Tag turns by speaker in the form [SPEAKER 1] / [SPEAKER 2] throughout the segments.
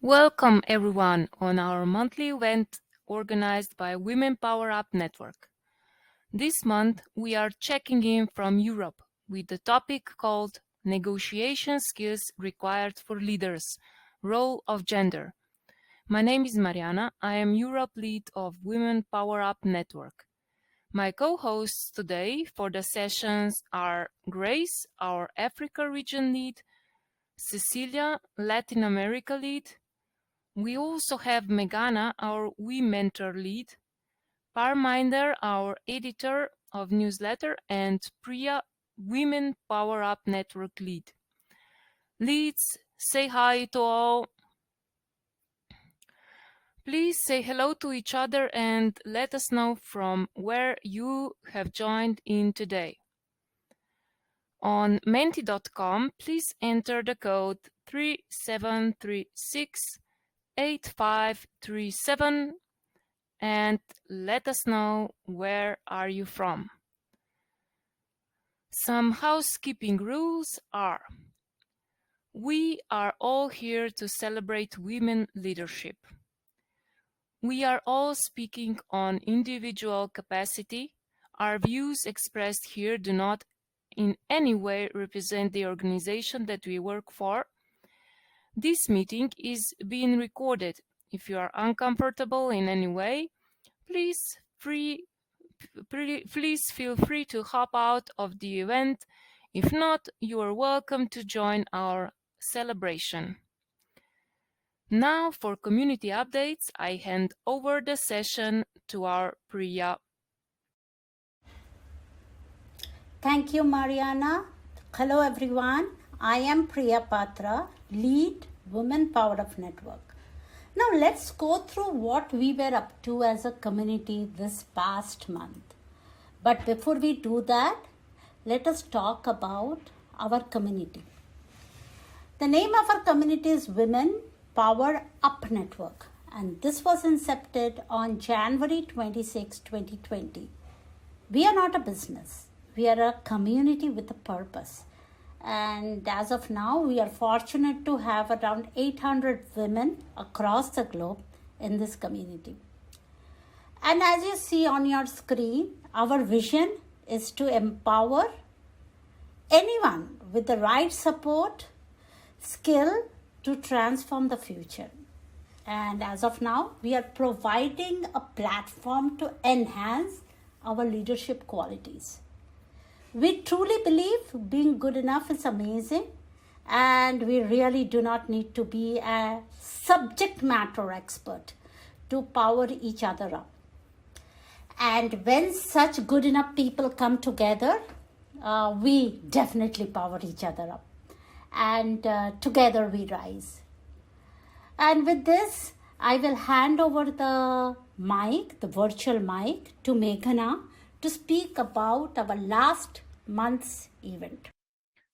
[SPEAKER 1] Welcome everyone on our monthly event organized by Women Power Up Network. This month we are checking in from Europe with the topic called Negotiation Skills Required for Leaders, Role of Gender. My name is Mariana. I am Europe lead of Women Power Up Network. My co-hosts today for the sessions are Grace, our Africa region lead, Cecilia, Latin America lead. We also have Megana, our We Mentor lead, Parminder, our editor of newsletter, and Priya, Women Power Up Network lead. Leads, say hi to all. Please say hello to each other and let us know from where you have joined in today. On menti.com, please enter the code 37368537 and let us know where are you from. Some housekeeping rules are: we are all here to celebrate women leadership. We are all speaking on individual capacity. Our views expressed here do not in any way represent the organization that we work for. This meeting is being recorded. If you are uncomfortable in any way, please feel free to hop out of the event. If not, you are welcome to join our celebration. Now for community updates, I hand over the session to our Priya.
[SPEAKER 2] Thank you, Mariana. Hello, everyone. I am Priya Patra, lead Women Power Up Network. Now, let's go through what we were up to as a community this past month. But before we do that, let us talk about our community. The name of our community is Women Power Up Network, and this was incepted on January 26, 2020. We are not a business. We are a community with a purpose. And as of now, we are fortunate to have around 800 women across the globe in this community. And as you see on your screen, our vision is to empower anyone with the right support, skill to transform the future. And as of now, we are providing a platform to enhance our leadership qualities. We truly believe being good enough is amazing, and we really do not need to be a subject matter expert to power each other up. And when such good enough people come together, we definitely power each other up. And together we rise. And with this, I will hand over the mic, the virtual mic, to Meghana to speak about our last month's event.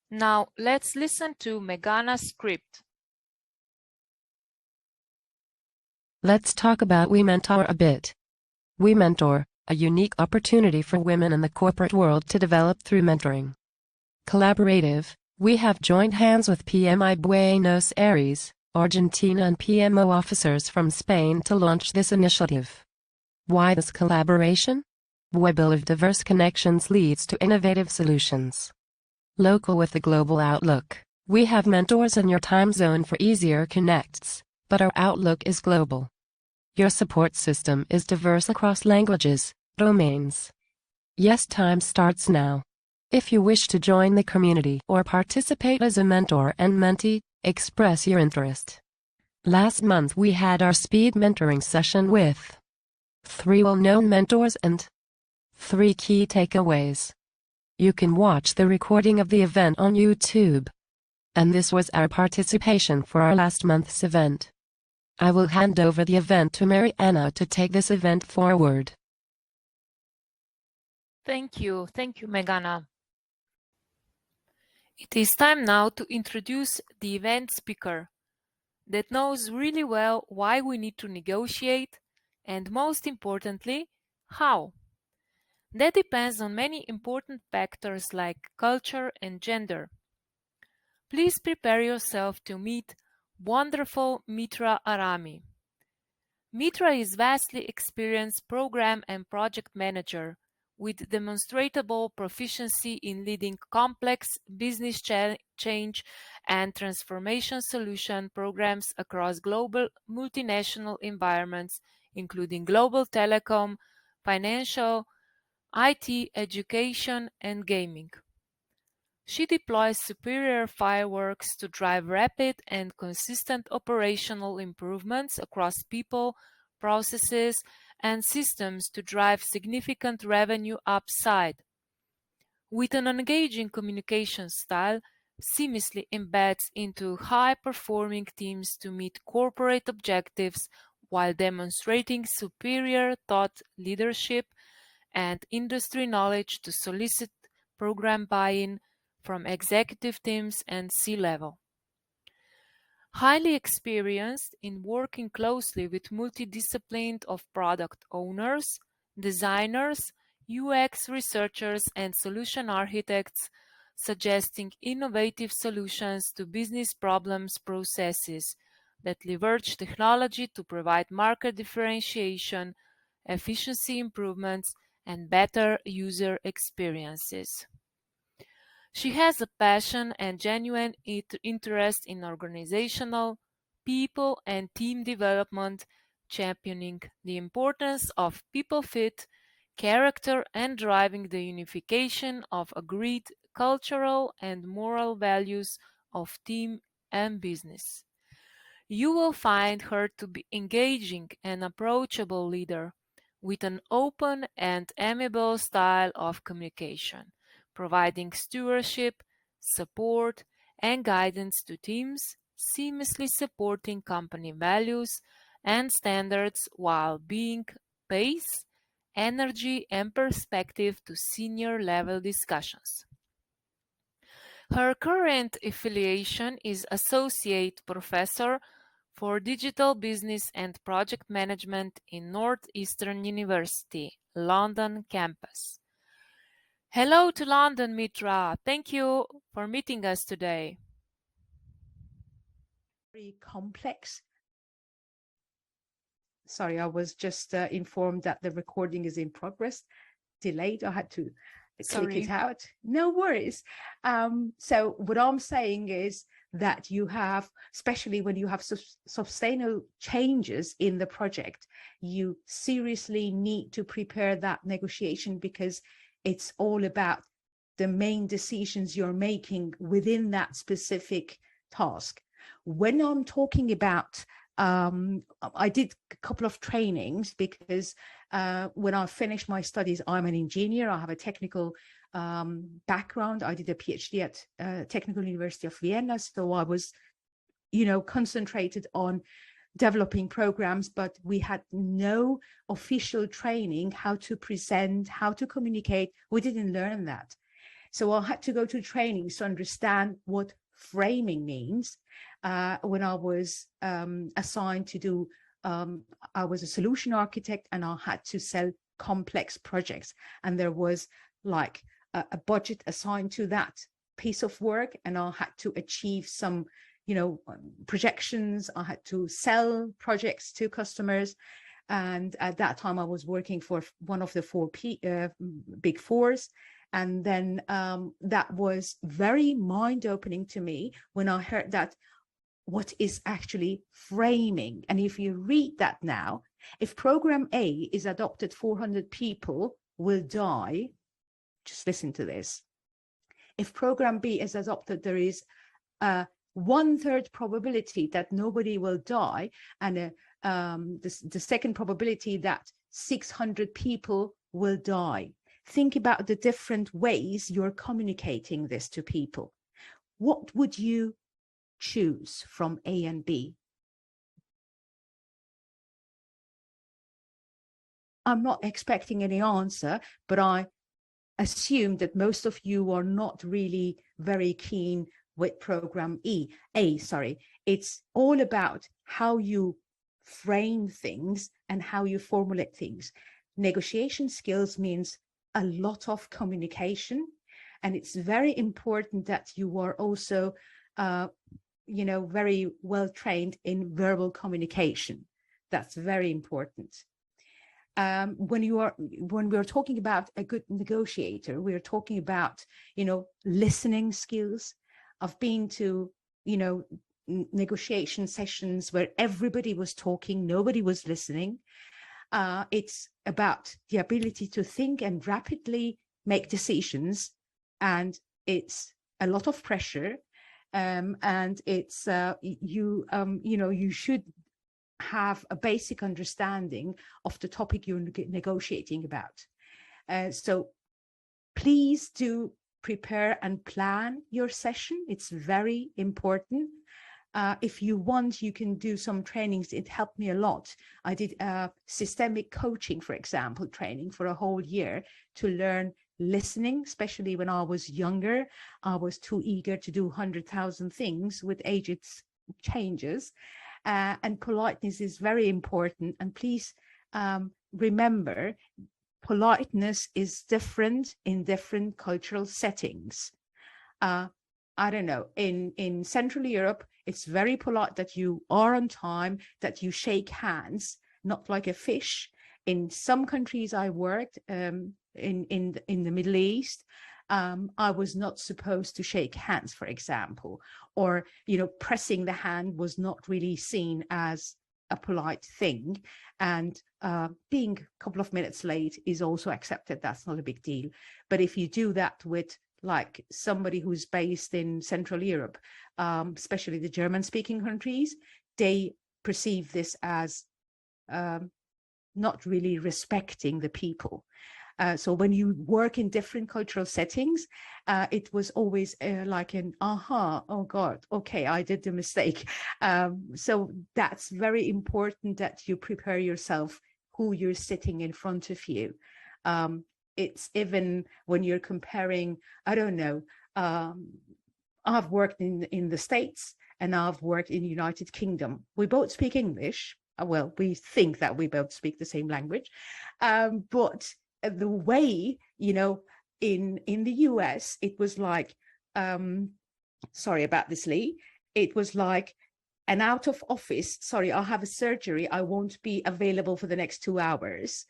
[SPEAKER 1] Now let's listen to Meghana's script.
[SPEAKER 3] Let's talk about We Mentor a bit. We Mentor, a unique opportunity for women in the corporate world to develop through mentoring. Collaborative, we have joined hands with PMI Buenos Aires, Argentina and PMO officers from Spain to launch this initiative. Why this collaboration? Webble of diverse connections leads to innovative solutions. Local with a global outlook, we have mentors in your time zone for easier connects, but our outlook is global. Your support system is diverse across languages, domains. Yes, time starts now. If you wish to join the community or participate as a mentor and mentee, express your interest. Last month we had our speed mentoring session with 3 well-known mentors and 3 key takeaways. You can watch the recording of the event on YouTube. And this was our participation for our last month's event. I will hand over the event to Mariana to take this event forward.
[SPEAKER 1] Thank you, Meghana. It is time now to introduce the event speaker that knows really well why we need to negotiate and, most importantly, how. That depends on many important factors like culture and gender. Please prepare yourself to meet wonderful Mitra Arami. Mitra is vastly experienced program and project manager with demonstrable proficiency in leading complex business change and transformation solution programs across global multinational environments, including global telecom, financial, IT, education, and gaming. She deploys superior fireworks to drive rapid and consistent operational improvements across people, processes, and systems to drive significant revenue upside. With an engaging communication style, seamlessly embeds into high-performing teams to meet corporate objectives while demonstrating superior thought leadership and industry knowledge to solicit program buy-in from executive teams and C-level. Highly experienced in working closely with multidiscipline of product owners, designers, UX researchers, and solution architects, suggesting innovative solutions to business problems processes that leverage technology to provide market differentiation, efficiency improvements, and better user experiences. She has a passion and genuine interest in organizational, people, and team development, championing the importance of people fit, character, and driving the unification of agreed cultural and moral values of team and business. You will find her to be engaging and approachable leader with an open and amiable style of communication, providing stewardship, support, and guidance to teams, seamlessly supporting company values and standards while being pace, energy, and perspective to senior level discussions. Her current affiliation is Associate Professor for Digital Business and Project Management in Northeastern University, London campus. Hello to London, Mitra. Thank you for meeting us today.
[SPEAKER 4] Very complex. Sorry, I was just informed that the recording is in progress. Delayed. I had to click it out. No worries. So what I'm saying is that you have, especially when you have sustainable changes in the project, you seriously need to prepare that negotiation, because it's all about the main decisions you're making within that specific task. When I'm talking about, I did a couple of trainings because when I finished my studies, I'm an engineer. I have a technical background. I did a PhD at Technical University of Vienna. So I was, concentrated on developing programs, but we had no official training how to present, how to communicate. We didn't learn that. So I had to go to trainings to understand what framing means. When I was assigned to do, I was a solution architect, and I had to sell complex projects. And there was like a budget assigned to that piece of work, and I had to achieve some, projections. I had to sell projects to customers. And at that time, I was working for one of the four big fours. And then that was very mind-opening to me when I heard that what is actually framing. And if you read that now, if program A is adopted, 400 people will die. Just listen to this. If program B is adopted, there is a 1/3 probability that nobody will die, and the second probability that 600 people will die. Think about the different ways you're communicating this to people. What would you choose from A and B? I'm not expecting any answer, but I assume that most of you are not really very keen with program A. It's all about how you frame things and how you formulate things. Negotiation skills means a lot of communication, and it's very important that you are also very well trained in verbal communication. That's very important. When we're talking about a good negotiator, we're talking about, listening skills. I've been to, negotiation sessions where everybody was talking, nobody was listening. It's about the ability to think and rapidly make decisions, and it's a lot of pressure. And it's you should have a basic understanding of the topic you're negotiating about. So please do prepare and plan your session. It's very important. If you want, you can do some trainings. It helped me a lot. I did systemic coaching, for example, training for a whole year to learn listening, especially when I was younger. I was too eager to do 100,000 things. With age, it changes. And politeness is very important. And please remember, politeness is different in different cultural settings. I don't know, in Central Europe, it's very polite that you are on time, that you shake hands, not like a fish. In some countries I worked, in the Middle East, I was not supposed to shake hands, for example, or, pressing the hand was not really seen as a polite thing. And being a couple of minutes late is also accepted. That's not a big deal. But if you do that with like somebody who's based in Central Europe, especially the German-speaking countries, they perceive this as not really respecting the people. So when you work in different cultural settings, it was always like an aha, oh God, okay, I did the mistake. So that's very important that you prepare yourself who you're sitting in front of you. It's even when you're comparing, I don't know, I've worked in the States and I've worked in the United Kingdom. We both speak English. Well, we think that we both speak the same language, but the way, in the US, it was like, sorry about this, Lee, it was like an out of office, sorry, I'll have a surgery, I won't be available for the next 2 hours.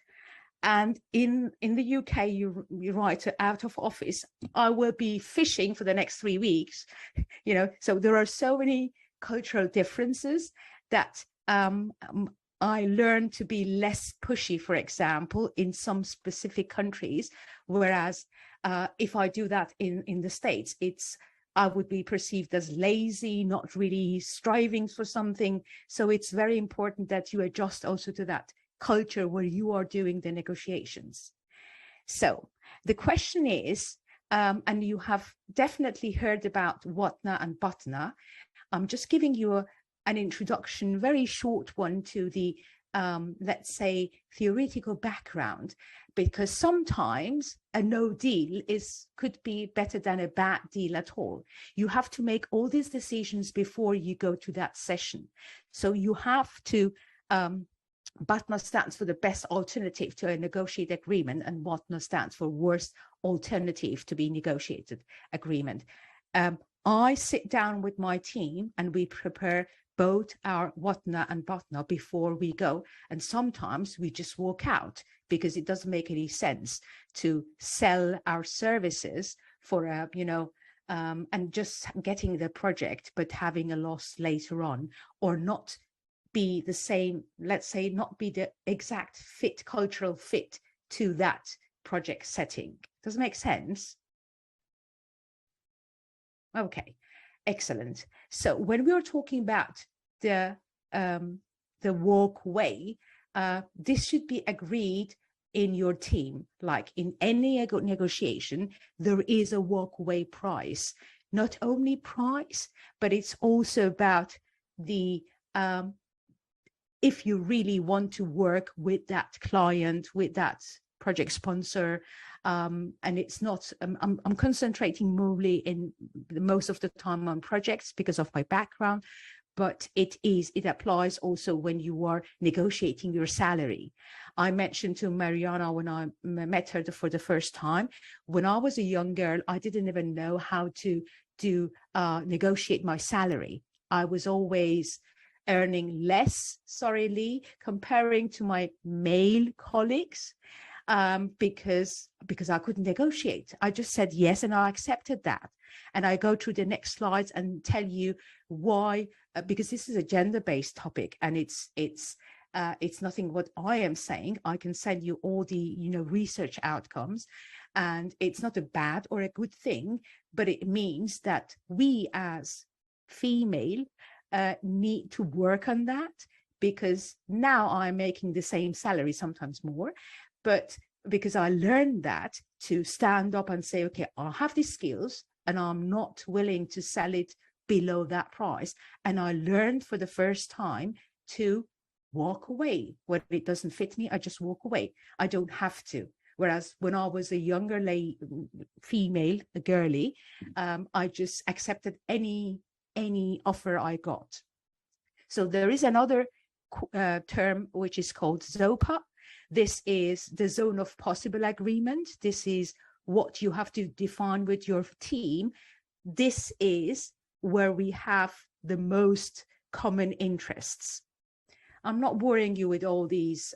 [SPEAKER 4] And in the UK, you write out of office, I will be fishing for the next 3 weeks, so there are so many cultural differences that I learned to be less pushy, for example, in some specific countries, whereas if I do that in the States, I would be perceived as lazy, not really striving for something. So it's very important that you adjust also to that culture where you are doing the negotiations. So the question is, and you have definitely heard about Watna and Bhatna. I'm just giving you an introduction, very short one, to the, let's say, theoretical background, because sometimes a no deal could be better than a bad deal at all. You have to make all these decisions before you go to that session. So you have to, Bhatna stands for the best alternative to a negotiated agreement, and Watna stands for worst alternative to be negotiated agreement. I sit down with my team and we prepare both our Watna and Bhatna before we go. And sometimes we just walk out because it doesn't make any sense to sell our services for and just getting the project, but having a loss later on, or not be the same, let's say, not be the exact fit, cultural fit to that project setting. Does it make sense? Okay, excellent. So when we are talking about the walkway, this should be agreed in your team. Like in any negotiation, there is a walkway price. Not only price, but it's also about the if you really want to work with that client, with that project sponsor, and it's not, I'm concentrating mostly in most of the time on projects because of my background, but it applies also when you are negotiating your salary. I mentioned to Mariana when I met her for the first time, when I was a young girl, I didn't even know how to negotiate my salary. I was always earning less, sorry, Lee, comparing to my male colleagues, because I couldn't negotiate. I just said yes, and I accepted that. And I go through the next slides and tell you why, because this is a gender-based topic, and it's nothing what I am saying. I can send you all the research outcomes, and it's not a bad or a good thing, but it means that we as female need to work on that, because now I'm making the same salary, sometimes more, but because I learned that to stand up and say, okay, I have these skills and I'm not willing to sell it below that price. And I learned for the first time to walk away. When it doesn't fit me, I just walk away. I don't have to. Whereas when I was a younger female, a girly, I just accepted any offer I got. So there is another term which is called ZOPA. This is the zone of possible agreement. This is what you have to define with your team. This is where we have the most common interests. I'm not boring you with all these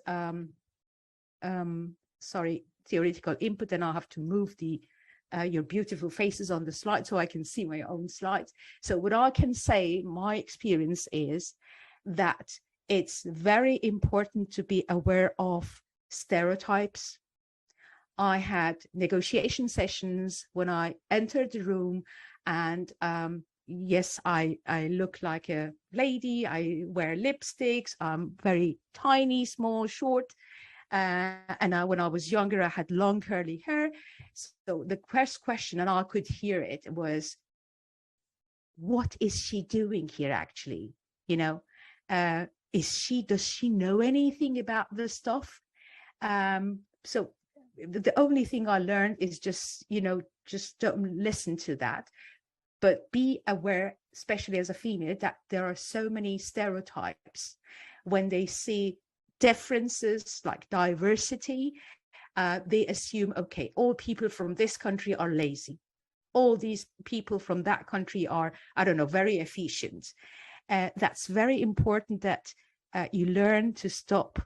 [SPEAKER 4] theoretical input, and I'll have to move your beautiful faces on the slide so I can see my own slides. So what I can say, my experience is that it's very important to be aware of stereotypes. I had negotiation sessions when I entered the room, and yes, I look like a lady, I wear lipsticks, I'm very tiny, small, short. And when I was younger, I had long curly hair. So the first question, and I could hear it, was, what is she doing here actually? Does she know anything about this stuff? So the only thing I learned is just don't listen to that, but be aware, especially as a female, that there are so many stereotypes. When they see differences like diversity, they assume, okay, all people from this country are lazy. All these people from that country are, I don't know, very efficient. That's very important that you learn to stop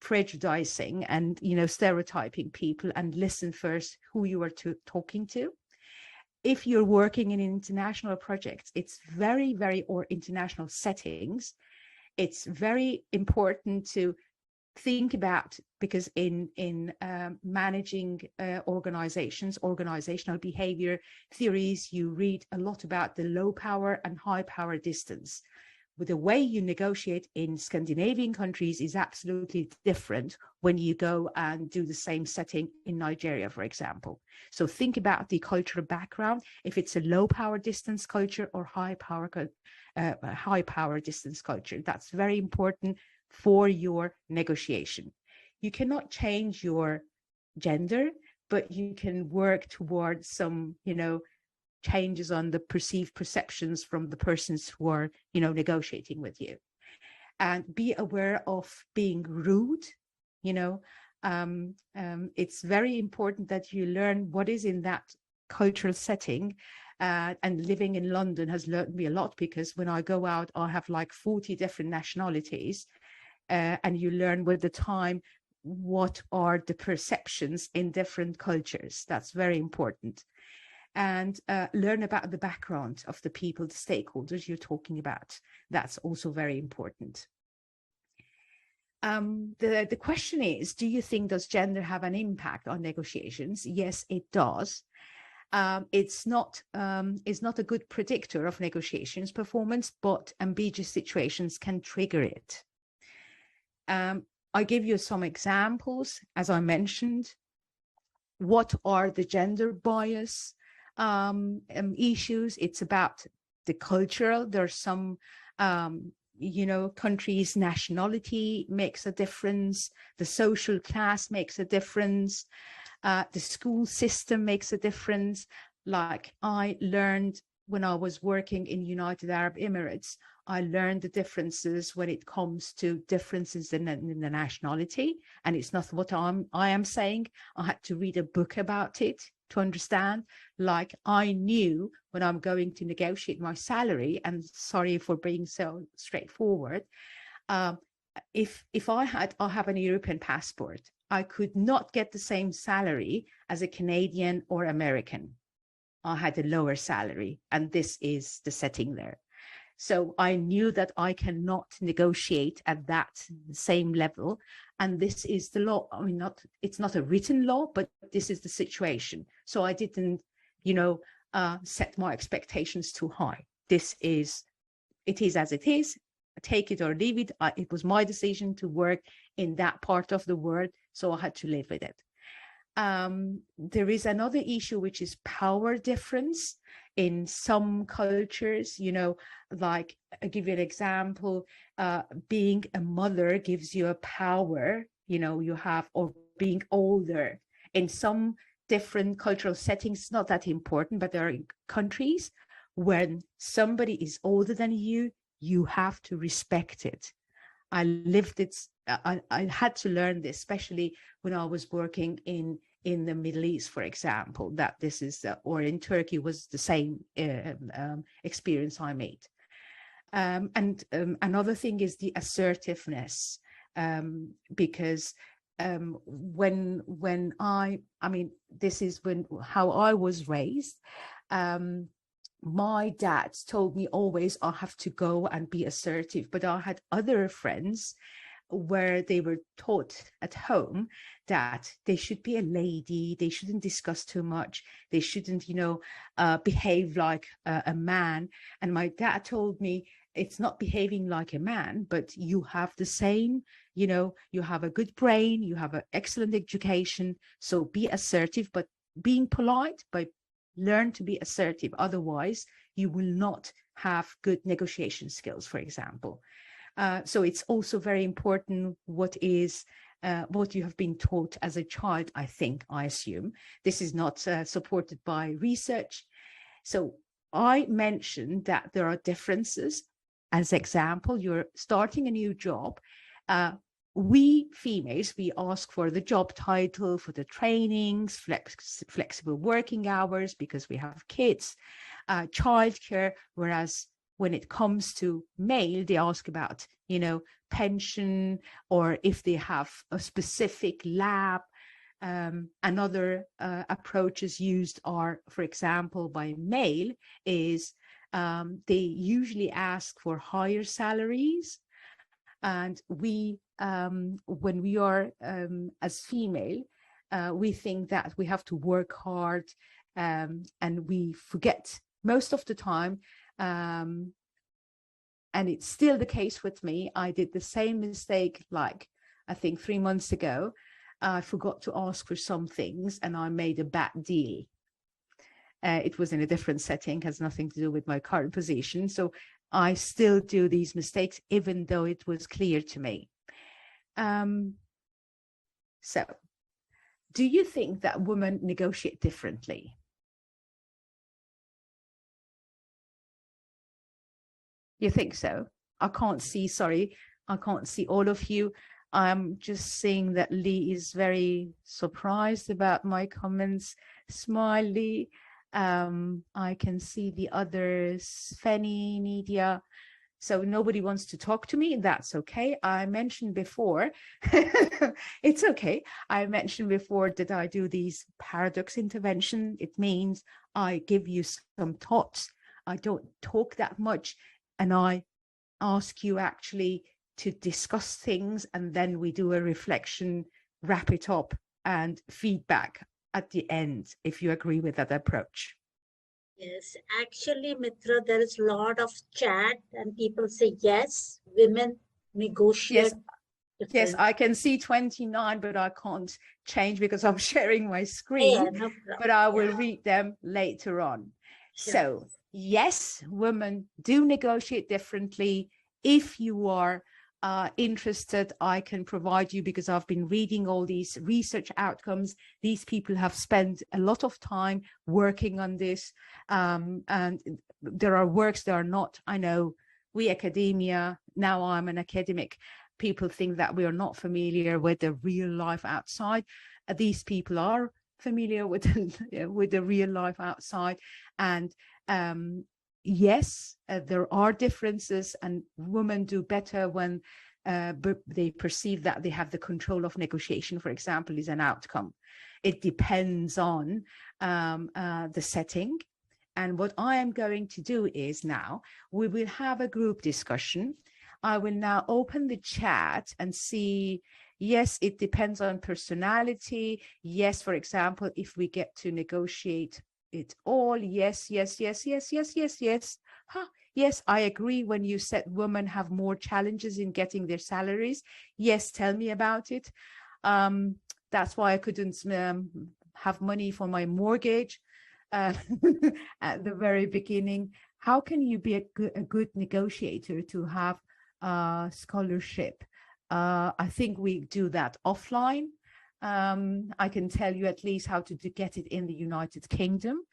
[SPEAKER 4] prejudicing and stereotyping people, and listen first who you are talking to. If you're working in international projects, it's or international settings, it's very important to think about, because in managing organizations, organizational behavior theories, you read a lot about the low power and high power distance. But the way you negotiate in Scandinavian countries is absolutely different when you go and do the same setting in Nigeria, for example. So think about the cultural background, if it's a low power distance culture or high power distance culture. That's very important for your negotiation. You cannot change your gender, but you can work towards some, changes on the perceived perceptions from the persons who are, negotiating with you. And be aware of being rude. It's very important that you learn what is in that cultural setting. And living in London has learned me a lot, because when I go out, I have like 40 different nationalities. And you learn with the time what are the perceptions in different cultures. That's very important. And learn about the background of the people, the stakeholders you're talking about. That's also very important. The question is, do you think, does gender have an impact on negotiations? Yes, it does. It's not a good predictor of negotiations performance, but ambiguous situations can trigger it. I give you some examples, as I mentioned. What are the gender bias issues? It's about the cultural. There's some, countries' nationality makes a difference. The social class makes a difference. The school system makes a difference. Like I learned when I was working in United Arab Emirates, I learned the differences when it comes to differences in the nationality. And it's not what I am saying. I had to read a book about it to understand. Like, I knew when I'm going to negotiate my salary, and sorry for being so straightforward, if I have an European passport, I could not get the same salary as a Canadian or American. I had a lower salary, and this is the setting there. So I knew that I cannot negotiate at that same level. And this is the law. I mean, it's not a written law, but this is the situation. So I didn't, set my expectations too high. It is as it is. Take it or leave it. It was my decision to work in that part of the world, so I had to live with it. There is another issue, which is power difference in some cultures. Like, I'll give you an example. Being a mother gives you a power, or being older. In some different cultural settings, it's not that important, but there are countries when somebody is older than you, you have to respect it. I lived it. I had to learn this, especially when I was working in the Middle East, for example, that this is, or in Turkey was the same experience I made. And another thing is the assertiveness, because when I mean, this is how I was raised. My dad told me always I have to go and be assertive, but I had other friends where they were taught at home that they should be a lady, they shouldn't discuss too much, they shouldn't, behave like a man. And my dad told me, it's not behaving like a man, but you have the same, you have a good brain, you have an excellent education, so be assertive, but being polite, but learn to be assertive. Otherwise, you will not have good negotiation skills, for example. So it's also very important what you have been taught as a child, I assume. This is not supported by research. So I mentioned that there are differences. As example, you're starting a new job. We females, we ask for the job title, for the trainings, flexible working hours because we have kids, childcare, whereas when it comes to male, they ask about, pension, or if they have a specific lab. Another approaches used are, for example, by male is they usually ask for higher salaries. And we, when we are as female, we think that we have to work hard, and we forget most of the time. And it's still the case with me. I did the same mistake, like, I think 3 months ago. I forgot to ask for some things and I made a bad deal. It was in a different setting, has nothing to do with my current position. So I still do these mistakes, even though it was clear to me. So, do you think that women negotiate differently? You think so? I can't see, sorry, I can't see all of you. I'm just seeing that Lee is very surprised about my comments. Smile, Lee. I can see the others, Fanny, Nidia. So nobody wants to talk to me. That's okay. I mentioned before, it's okay. I mentioned before that I do these paradox intervention. It means I give you some thoughts. I don't talk that much. And I ask you actually to discuss things, and then we do a reflection, wrap it up, and feedback at the end, if you agree with that approach.
[SPEAKER 2] Yes, actually, Mitra, there is a lot of chat and people say, yes, women negotiate.
[SPEAKER 4] Yes, I can see 29, but I can't change because I'm sharing my screen, no but I will read them later on. Sure. So, yes, women do negotiate differently. If you are interested, I can provide you, because I've been reading all these research outcomes. These people have spent a lot of time working on this, and there are works that are not, I know we academia, now I'm an academic, people think that we are not familiar with the real life outside. These people are familiar with the real life outside, and yes, there are differences, and women do better when they perceive that they have the control of negotiation, for example, is an outcome. It depends on the setting. And what I am going to do is now we will have a group discussion. I will now open the chat and see, yes, it depends on personality. Yes, for example, if we get to negotiate it all, yes, yes, yes, yes, yes, yes, yes. Huh. Yes, I agree when you said women have more challenges in getting their salaries. Yes, tell me about it. That's why I couldn't have money for my mortgage at the very beginning. How can you be a good negotiator to have a scholarship? I think we do that offline. I can tell you at least how to get it in the United Kingdom.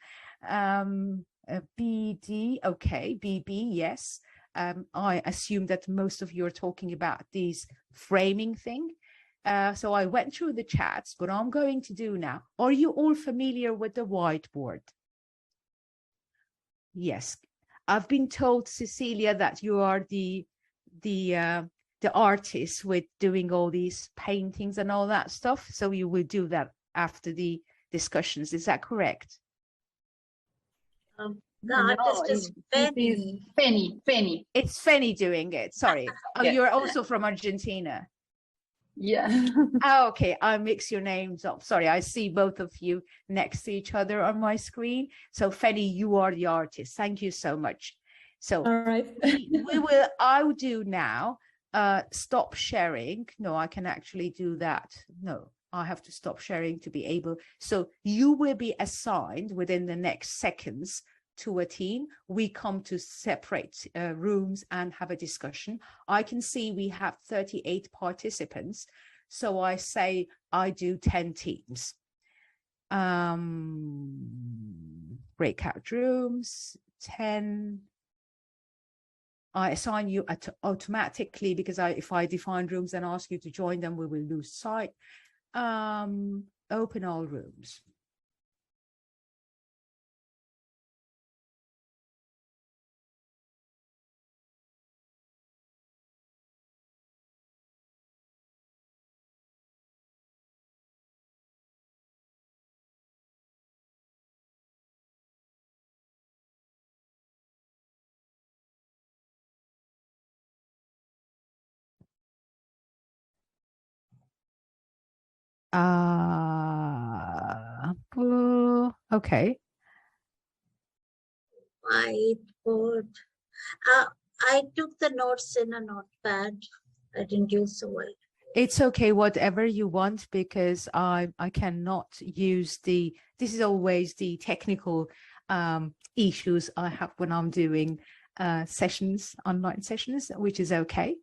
[SPEAKER 4] BD, okay, BB, yes. I assume that most of you are talking about these framing thing. So I went through the chats. What I'm going to do now, are you all familiar with the whiteboard? Yes. I've been told, Cecilia, that you are the artist with doing all these paintings and all that stuff. So you will do that after the discussions. Is that correct?
[SPEAKER 5] The artist is Feni. Feni.
[SPEAKER 4] It's Feni doing it. Sorry. Oh, yes. You're also from Argentina.
[SPEAKER 5] Yeah.
[SPEAKER 4] Oh, okay. I mix your names up. Sorry. I see both of you next to each other on my screen. So Feni, you are the artist. Thank you so much. So
[SPEAKER 5] all right.
[SPEAKER 4] I will do now. Stop sharing. No, I can actually do that. No, I have to stop sharing to be able. So you will be assigned within the next seconds to a team. We come to separate rooms and have a discussion. I can see we have 38 participants. So I say I do 10 teams. Breakout rooms, 10. I assign you automatically because if I define rooms and ask you to join them, we will lose sight. Open all rooms. Okay.
[SPEAKER 6] Whiteboard. I took the notes in a notepad. I didn't use the white.
[SPEAKER 4] It's okay, whatever you want, because I cannot use this is always the technical issues I have when I'm doing sessions, online sessions, which is okay.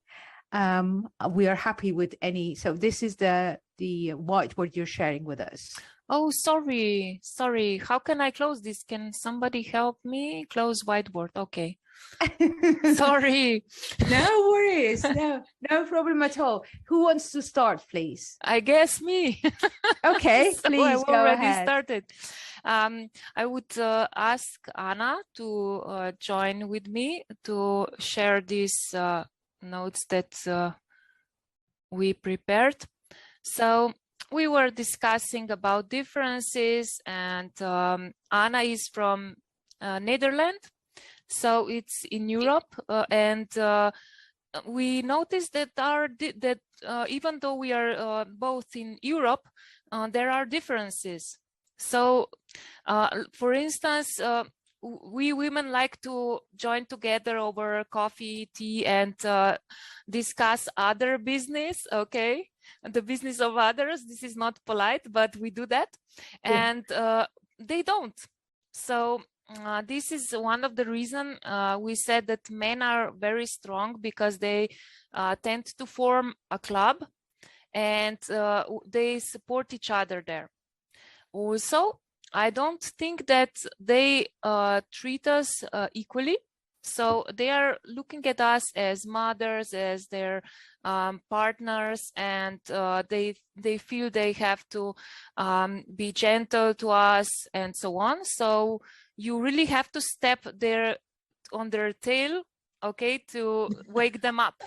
[SPEAKER 4] We are happy with any. So this is the whiteboard you're sharing with us.
[SPEAKER 1] Oh, sorry. How can I close this? Can somebody help me close whiteboard? Okay. Sorry.
[SPEAKER 4] No worries. No problem at all. Who wants to start, please?
[SPEAKER 1] I guess me.
[SPEAKER 4] Okay,
[SPEAKER 1] so
[SPEAKER 4] please
[SPEAKER 1] I've
[SPEAKER 4] go
[SPEAKER 1] already
[SPEAKER 4] ahead.
[SPEAKER 1] started. I would ask Anna to join with me to share these notes that we prepared. So we were discussing about differences, and Anna is from Netherlands, so it's in Europe, and we noticed that even though we are both in Europe, there are differences. So, for instance, we women like to join together over coffee, tea, and discuss other business, okay? The business of others. This is not polite, but we do that. And they don't. So this is one of the reasons we said that men are very strong, because they tend to form a club and they support each other there. Also, I don't think that they treat us equally. So they are looking at us as mothers, as their partners, and they feel they have to be gentle to us and so on. So you really have to step on their tail, okay, to wake them up.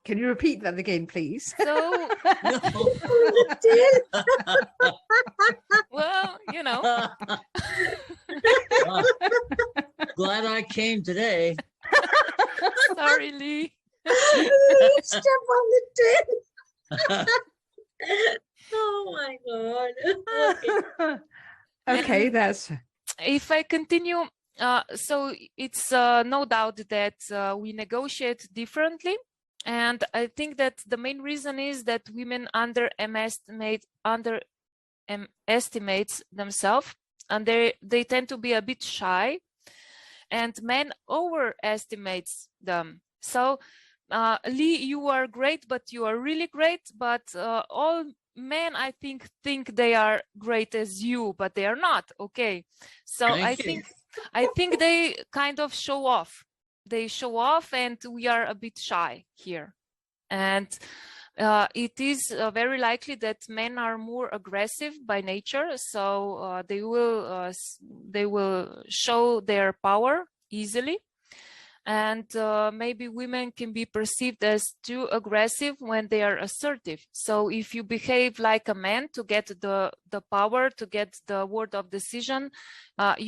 [SPEAKER 4] Can you repeat that again, please?
[SPEAKER 1] So, well, you know.
[SPEAKER 7] Well, glad I came today.
[SPEAKER 1] Sorry, Lee.
[SPEAKER 6] Step on the tail. Oh my God.
[SPEAKER 4] Okay, that's.
[SPEAKER 1] If I continue, so it's no doubt that we negotiate differently. And I think that the main reason is that women underestimate themselves, and they tend to be a bit shy, and men overestimate them. So Lee, you are great, but you are really great, but all men, I think they are great as you, but they are not. Okay, so I think they kind of show off. They show off, and we are a bit shy here. And it is very likely that men are more aggressive by nature, so they will show their power easily. And maybe women can be perceived as too aggressive when they are assertive. So if you behave like a man to get the power, to get the word of decision, they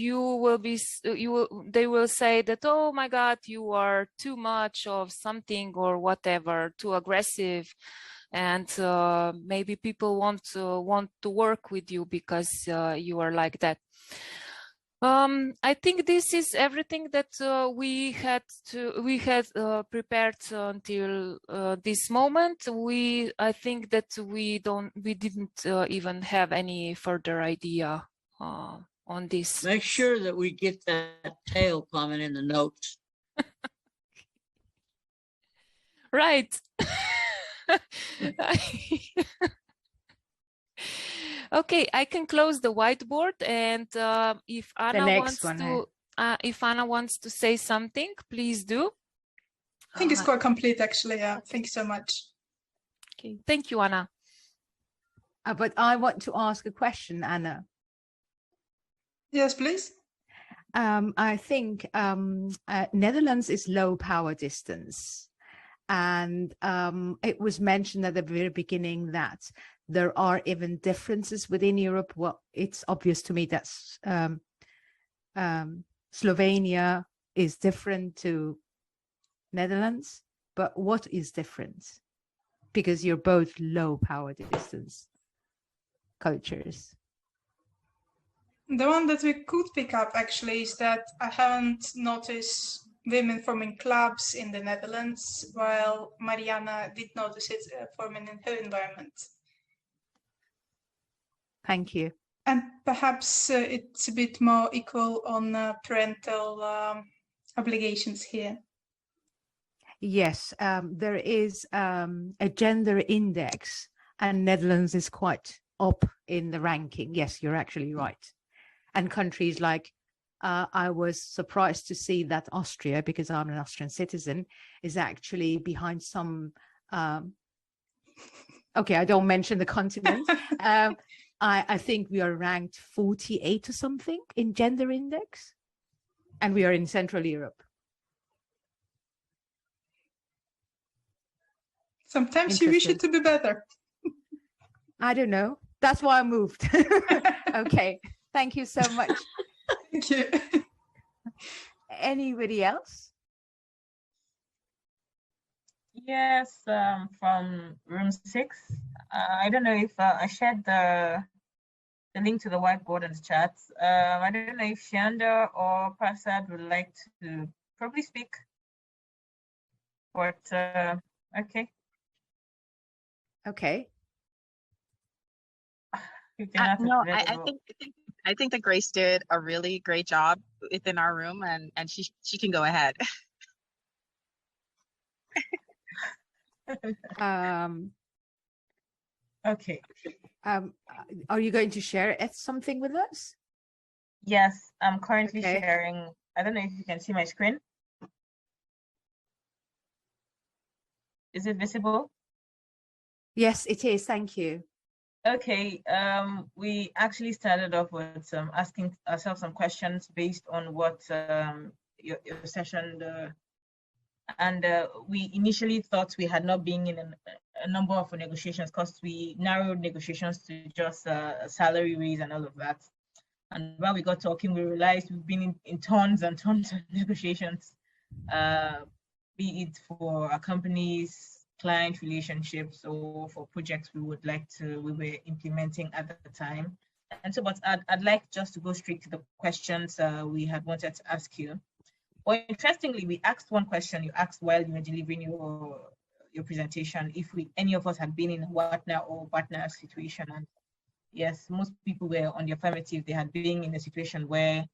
[SPEAKER 1] will say that, oh my God, you are too much of something or whatever, too aggressive. And maybe people want to work with you because you are like that. I think this is everything that we had prepared until this moment. I think that we didn't even have any further idea on this.
[SPEAKER 7] Make sure that we get that tail comment in the notes.
[SPEAKER 1] Right. Okay, I can close the whiteboard, and if Anna wants to say something, please do.
[SPEAKER 8] I think it's quite complete, actually. Yeah, thank you so much.
[SPEAKER 1] Okay, thank you, Anna.
[SPEAKER 4] But I want to ask a question, Anna.
[SPEAKER 8] Yes, please.
[SPEAKER 4] I think Netherlands is low power distance. And it was mentioned at the very beginning that there are even differences within Europe. Well, it's obvious to me that Slovenia is different to Netherlands, but what is different? Because you're both low power distance cultures.
[SPEAKER 8] The one that we could pick up actually is that I haven't noticed women forming clubs in the Netherlands, while Mariana did notice it forming in her environment.
[SPEAKER 4] Thank you.
[SPEAKER 8] And perhaps it's a bit more equal on parental obligations here.
[SPEAKER 4] Yes, there is a gender index, and Netherlands is quite up in the ranking. Yes, you're actually right. And countries like, I was surprised to see that Austria, because I'm an Austrian citizen, is actually behind some, okay, I don't mention the continent. I think we are ranked 48 or something in gender index, and we are in Central Europe.
[SPEAKER 8] Sometimes you wish it to be better.
[SPEAKER 4] I don't know. That's why I moved. Okay, thank you so much.
[SPEAKER 8] Thank you.
[SPEAKER 4] Anybody else?
[SPEAKER 9] Yes, from room 6. I don't know if I shared the link to the whiteboard in the chat. I don't know if Shanda or Prasad would like to probably speak. But okay.
[SPEAKER 4] Okay.
[SPEAKER 10] No, I think that Grace did a really great job within our room, and she can go ahead.
[SPEAKER 9] Okay.
[SPEAKER 4] Are you going to share something with us?
[SPEAKER 9] Yes, I'm currently sharing. I don't know if you can see my screen. Is it visible?
[SPEAKER 4] Yes, it is. Thank you.
[SPEAKER 9] Okay, we actually started off with asking ourselves some questions based on what your session, and we initially thought we had not been in a number of negotiations because we narrowed negotiations to just a salary raise and all of that. And while we got talking, we realized we've been in tons and tons of negotiations, be it for our companies, client relationships, or for projects we were implementing at the time. And so, but I'd like just to go straight to the questions we had wanted to ask you. Well, interestingly, we asked one question you asked while you were delivering your presentation, if any of us had been in a partner or partner situation. And yes, most people were on the affirmative. They had been in a situation where,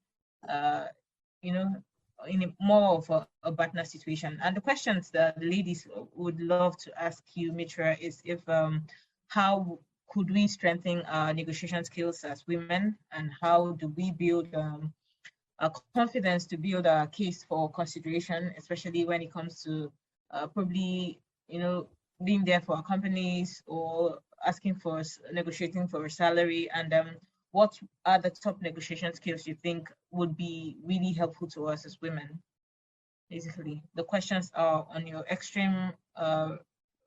[SPEAKER 9] in more of a partner situation. And the questions that the ladies would love to ask you, Mitra, is if how could we strengthen our negotiation skills as women, and how do we build our confidence to build our case for consideration, especially when it comes to probably, being there for our companies or asking for negotiating for a salary, and what are the top negotiation skills you think would be really helpful to us as women? Basically, the questions are on your extreme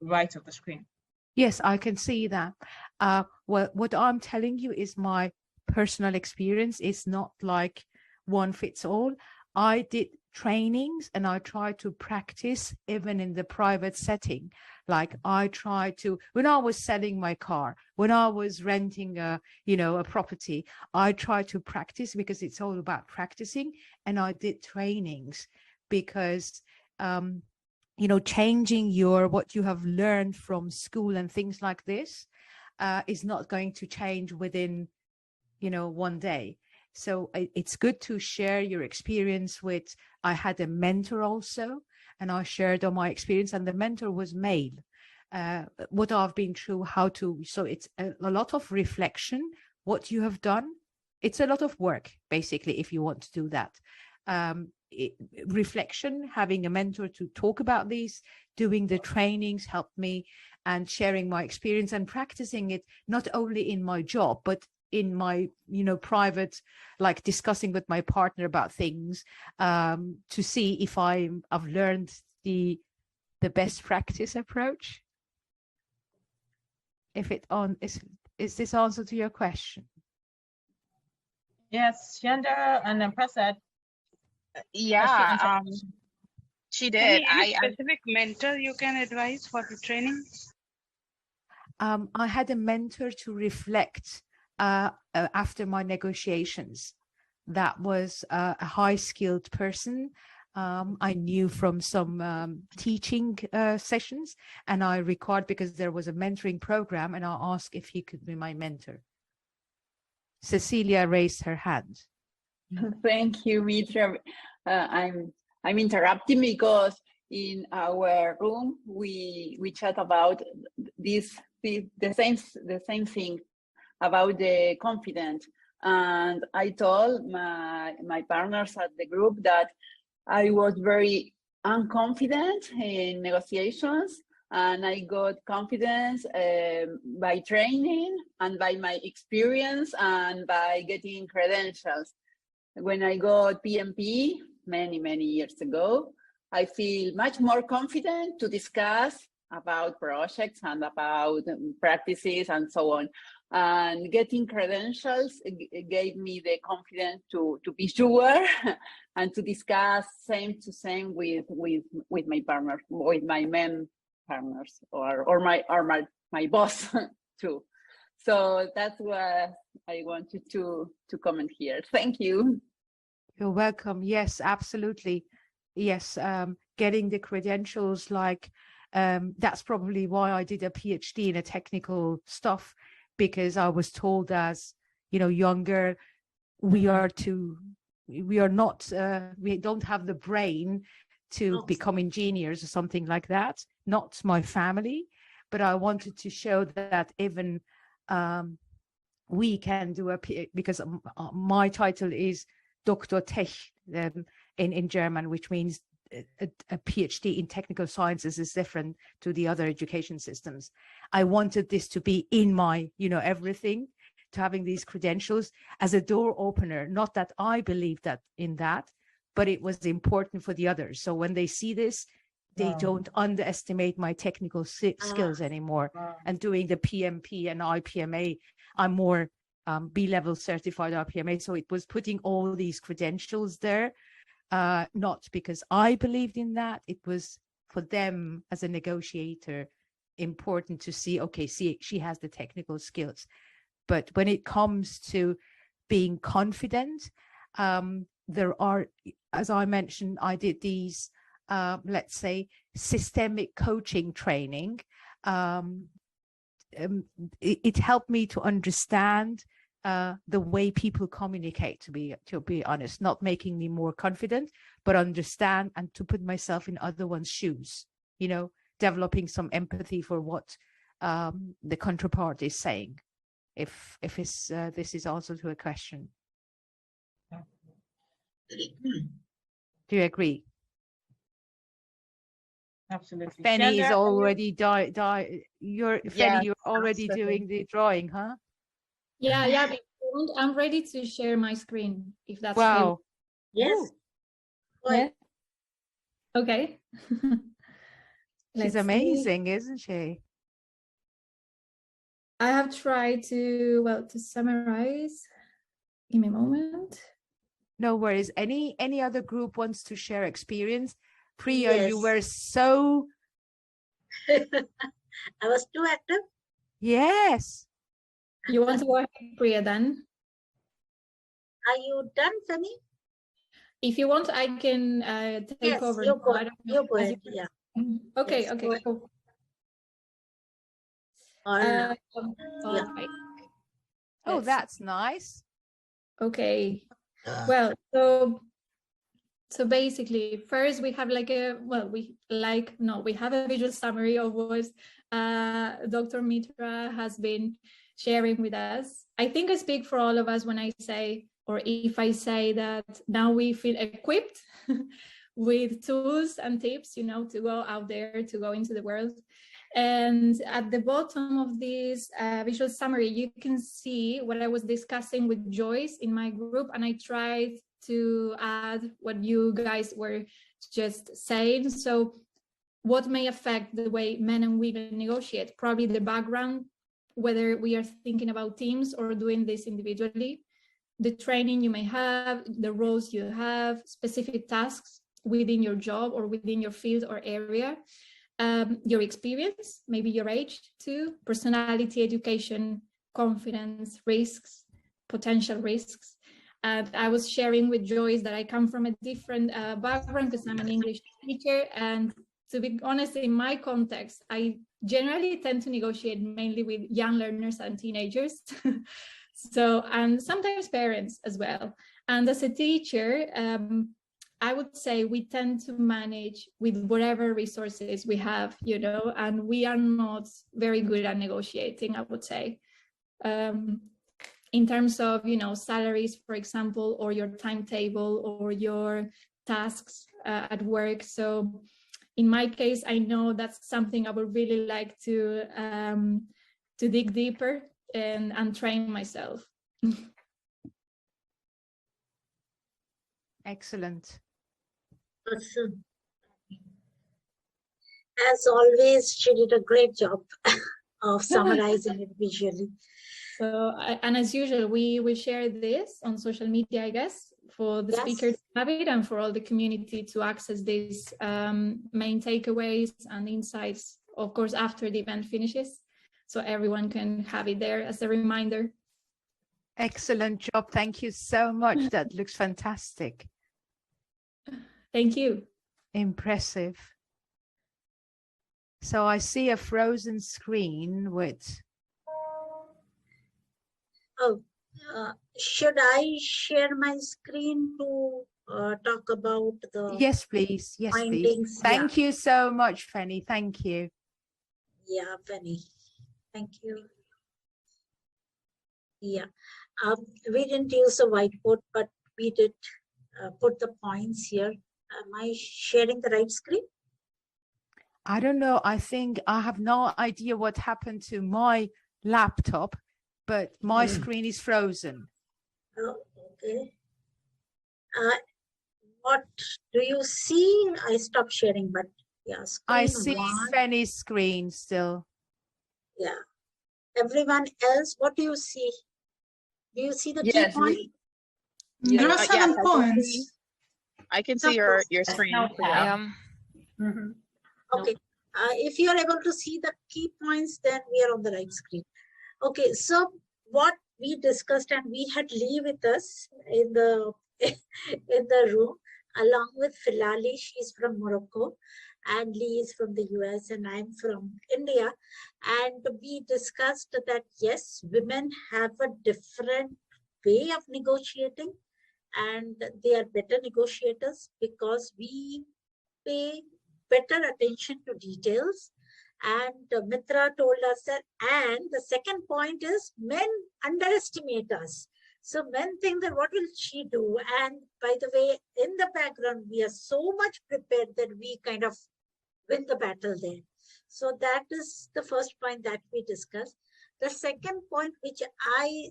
[SPEAKER 9] right of the screen.
[SPEAKER 4] Yes, I can see that. Well, what I'm telling you is my personal experience. It's not like one fits all. I did trainings and I try to practice even in the private setting. Like I try to, when I was selling my car, when I was renting a property, I try to practice because it's all about practicing. And I did trainings because, changing what you have learned from school and things like this is not going to change within, one day. So it's good to share your experience with, I had a mentor also, and I shared on my experience, and the mentor was male. What I've been through, so it's a lot of reflection, what you have done. It's a lot of work, basically, if you want to do that. Reflection, having a mentor to talk about these, doing the trainings helped me, and sharing my experience and practicing it, not only in my job, but in my, private, like discussing with my partner about things, to see if I've learned the best practice approach. Is this answer to your question?
[SPEAKER 9] Yes, Shanda and Prasad.
[SPEAKER 10] Yeah, she did.
[SPEAKER 11] Any specific mentor you can advise for the training?
[SPEAKER 4] I had a mentor to reflect after my negotiations. That was a high-skilled person I knew from some teaching sessions, and I record because there was a mentoring program, and I asked if he could be my mentor. Cecilia raised her hand.
[SPEAKER 12] Thank you, Mitra. I'm interrupting because in our room we chat about the same thing about the confidence, and I told my partners at the group that I was very unconfident in negotiations, and I got confidence by training and by my experience and by getting credentials. When I got PMP many years ago, I feel much more confident to discuss about projects and about practices and so on. And getting credentials gave me the confidence to be sure and to discuss same to same with my partner, with my men partners, or my boss too. So that's what I wanted to comment here. Thank you.
[SPEAKER 4] You're welcome. Yes, absolutely. Yes, getting the credentials, that's probably why I did a PhD in a technical stuff, because I was told as, younger, we don't have the brain to become engineers or something like that. Not my family, but I wanted to show that even we can do because my title is Dr. Tech in German, which means a PhD in technical sciences is different to the other education systems. I wanted this to be in my, everything, to having these credentials as a door opener. Not that I believe that in that, but it was important for the others. So when they see this, they don't underestimate my technical skills anymore. And doing the PMP and IPMA, I'm more B-level certified IPMA. So it was putting all these credentials there, not because I believed in that. It was for them as a negotiator important to see, okay, see, she has the technical skills. But when it comes to being confident, there are, as I mentioned, I did these, let's say, systemic coaching training. It helped me to understand the way people communicate, to be honest, not making me more confident, but understand and to put myself in other one's shoes, developing some empathy for what the counterpart is saying. If this is also to a question. Do you agree?
[SPEAKER 9] Absolutely.
[SPEAKER 4] Fanny is
[SPEAKER 9] Shanda,
[SPEAKER 4] already you're already
[SPEAKER 10] absolutely.
[SPEAKER 4] doing the drawing, huh?
[SPEAKER 13] Yeah. But I'm ready to share my screen if that's
[SPEAKER 4] Wow.
[SPEAKER 6] Yes.
[SPEAKER 13] Yeah. Okay.
[SPEAKER 4] She's amazing, isn't she?
[SPEAKER 13] I have tried to summarize. Give me a moment.
[SPEAKER 4] No worries. Any other group wants to share experience? Priya,
[SPEAKER 6] Yes.
[SPEAKER 4] you were so...
[SPEAKER 6] I was too active.
[SPEAKER 4] Yes.
[SPEAKER 13] You want to go ahead, Priya, then?
[SPEAKER 6] Are you done, Fanny?
[SPEAKER 13] If you want, I can take over.
[SPEAKER 6] You go,
[SPEAKER 13] I don't know.
[SPEAKER 6] you go ahead. Yeah.
[SPEAKER 13] Okay,
[SPEAKER 6] Yes,
[SPEAKER 13] okay,
[SPEAKER 6] go ahead.
[SPEAKER 13] cool.
[SPEAKER 6] All right.
[SPEAKER 13] All right.
[SPEAKER 4] Oh,
[SPEAKER 13] Let's
[SPEAKER 4] that's nice.
[SPEAKER 13] Okay. Well, so basically, first we have we have a visual summary of what Dr. Mitra has been sharing with us. I think I speak for all of us when I say, or if I say that now we feel equipped with tools and tips, to go out there, to go into the world. And at the bottom of this visual summary, you can see what I was discussing with Joyce in my group, and I tried to add what you guys were just saying. So what may affect the way men and women negotiate? Probably the background, whether we are thinking about teams or doing this individually, the training you may have, the roles you have, specific tasks within your job or within your field or area, your experience, maybe your age too, personality, education, confidence, risks, potential risks. And I was sharing with Joyce that I come from a different background because I'm an English teacher. And to be honest, in my context, I generally tend to negotiate mainly with young learners and teenagers. So, and sometimes parents as well. And as a teacher, I would say we tend to manage with whatever resources we have, and we are not very good at negotiating, I would say. In terms of, salaries, for example, or your timetable or your tasks at work. So in my case, I know that's something I would really like to dig deeper and train myself.
[SPEAKER 4] Excellent.
[SPEAKER 6] Awesome. As always, she did a great job of summarizing it visually.
[SPEAKER 13] So, and as usual, we will share this on social media, I guess, for the speaker to have it and for all the community to access these main takeaways and insights, of course, after the event finishes. So everyone can have it there as a reminder.
[SPEAKER 4] Excellent job. Thank you so much. That looks fantastic.
[SPEAKER 13] Thank you.
[SPEAKER 4] Impressive. So I see a frozen screen with...
[SPEAKER 6] Oh, should I share my screen to talk about the...
[SPEAKER 4] Yes, please. Yes,
[SPEAKER 6] findings?
[SPEAKER 4] please. Thank you so much, Fanny. Thank you.
[SPEAKER 6] Yeah, Fanny. Thank you. Yeah, we didn't use a whiteboard, but we did put the points here. Am I sharing the right screen?
[SPEAKER 4] I don't know. I think I have no idea what happened to my laptop, but my screen is frozen.
[SPEAKER 6] Oh, okay. What do you see? I stopped sharing, but yeah,
[SPEAKER 4] I
[SPEAKER 6] screen
[SPEAKER 4] see
[SPEAKER 6] one.
[SPEAKER 4] Fanny's screen still.
[SPEAKER 6] Yeah. Everyone else, what do you see? Do you see the key point?
[SPEAKER 8] There are 7 points.
[SPEAKER 10] I can see your screen.
[SPEAKER 6] Okay. If you are able to see the key points, then we are on the right screen. Okay, so what we discussed, and we had Lee with us in the in the room, along with Filali. She's from Morocco, and Lee is from the US, and I'm from India. And we discussed that yes, women have a different way of negotiating, and they are better negotiators because we pay better attention to details. And Mitra told us that, and the second point is men underestimate us. So men think that what will she do? And by the way, in the background, we are so much prepared that we kind of win the battle there. So that is the first point that we discussed. The second point, which I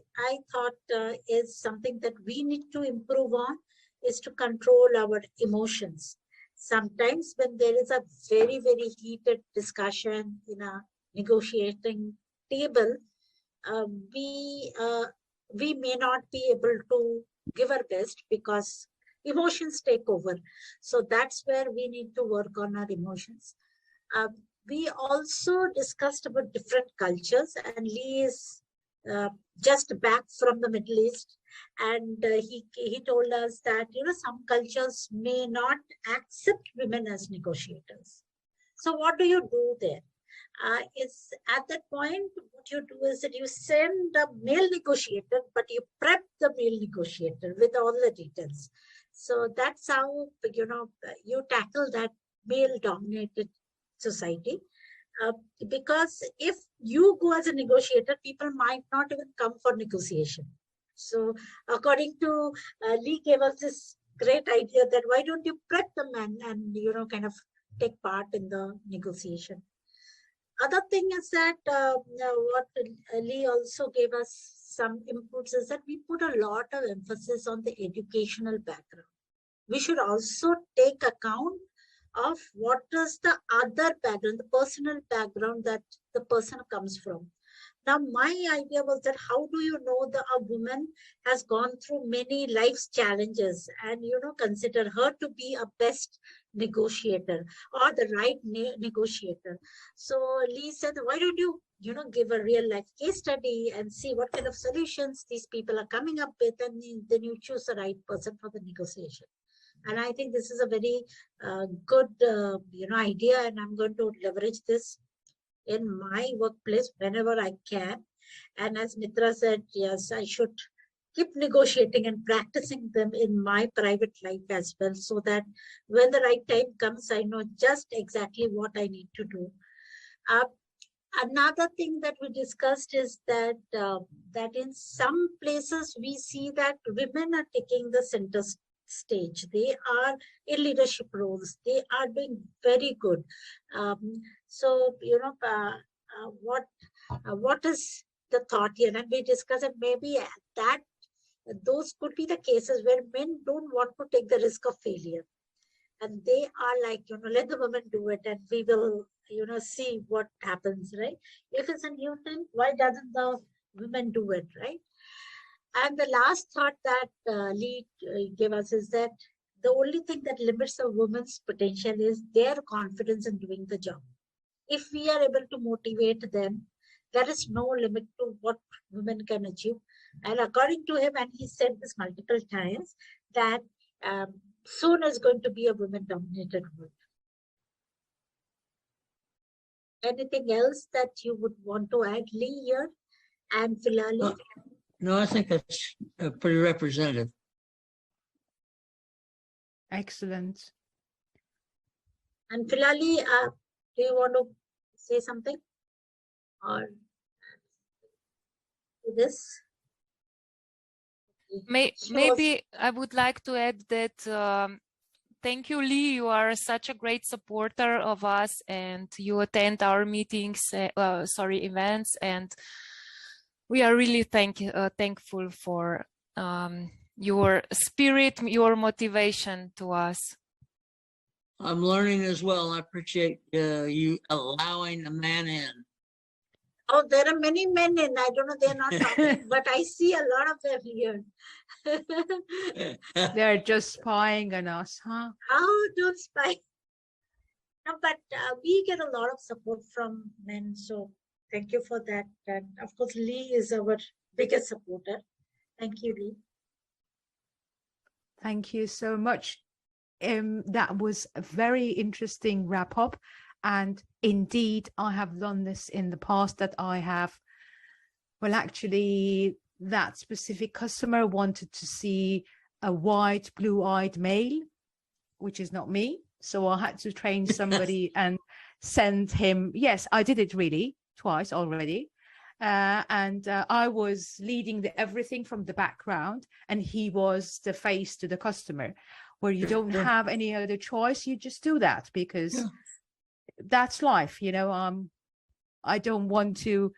[SPEAKER 6] thought is something that we need to improve on, is to control our emotions. Sometimes when there is a very, very heated discussion in a negotiating table, we may not be able to give our best because emotions take over. So that's where we need to work on our emotions. We also discussed about different cultures, and Lee is just back from the Middle East, and he told us that some cultures may not accept women as negotiators. So what do you do there? It's at that point, what you do is that you send a male negotiator, but you prep the male negotiator with all the details. So that's how you tackle that male-dominated society. Because if you go as a negotiator, people might not even come for negotiation. So according to Lee gave us this great idea that why don't you prep the men and kind of take part in the negotiation. Other thing is that what Lee also gave us some inputs is that we put a lot of emphasis on the educational background. We should also take account of what is the other background, the personal background that the person comes from. Now, my idea was that how do you know that a woman has gone through many life's challenges and, consider her to be a best negotiator or the right negotiator. So Lee said, why don't you, give a real life case study and see what kind of solutions these people are coming up with, and then you choose the right person for the negotiation. And I think this is a very good, idea, and I'm going to leverage this in my workplace whenever I can. And as Mitra said, yes, I should keep negotiating and practicing them in my private life as well, so that when the right time comes, I know just exactly what I need to do. Another thing that we discussed is that that in some places we see that women are taking the center stage. They are in leadership roles. They are doing very good. So, what is the thought here? And we discussed that maybe that those could be the cases where men don't want to take the risk of failure. And they are like, let the women do it and we will, see what happens, right? If it's a new thing, why doesn't the women do it, right? And the last thought that Lee gave us is that the only thing that limits a woman's potential is their confidence in doing the job. If we are able to motivate them, there is no limit to what women can achieve. And according to him, and he said this multiple times, that soon is going to be a women-dominated world. Anything else that you would want to add, Lee, here? And Filali?
[SPEAKER 7] No, I think that's pretty representative.
[SPEAKER 4] Excellent.
[SPEAKER 6] And Filali, do you want to say something or this?
[SPEAKER 1] Maybe I would like to add that thank you, Lee. You are such a great supporter of us, and you attend our meetings, events, and we are really thankful for your spirit, your motivation to us.
[SPEAKER 7] I'm learning as well. I appreciate you allowing a man in.
[SPEAKER 6] Oh, there are many men in. I don't know, they're not talking, but I see a lot of them here.
[SPEAKER 4] They're just spying on us, huh?
[SPEAKER 6] Oh, don't spy. No, but we get a lot of support from men. So thank you for that. And of course, Lee is our biggest supporter. Thank you, Lee.
[SPEAKER 4] Thank you so much. That was a very interesting wrap up. And indeed, I have done this in the past that I have, well, actually, that specific customer wanted to see a white, blue-eyed male, which is not me. So I had to train somebody and send him. Yes, I did it really twice already. And I was leading everything from the background, and he was the face to the customer, where you don't have any other choice. You just do that because that's life, you know. I don't want to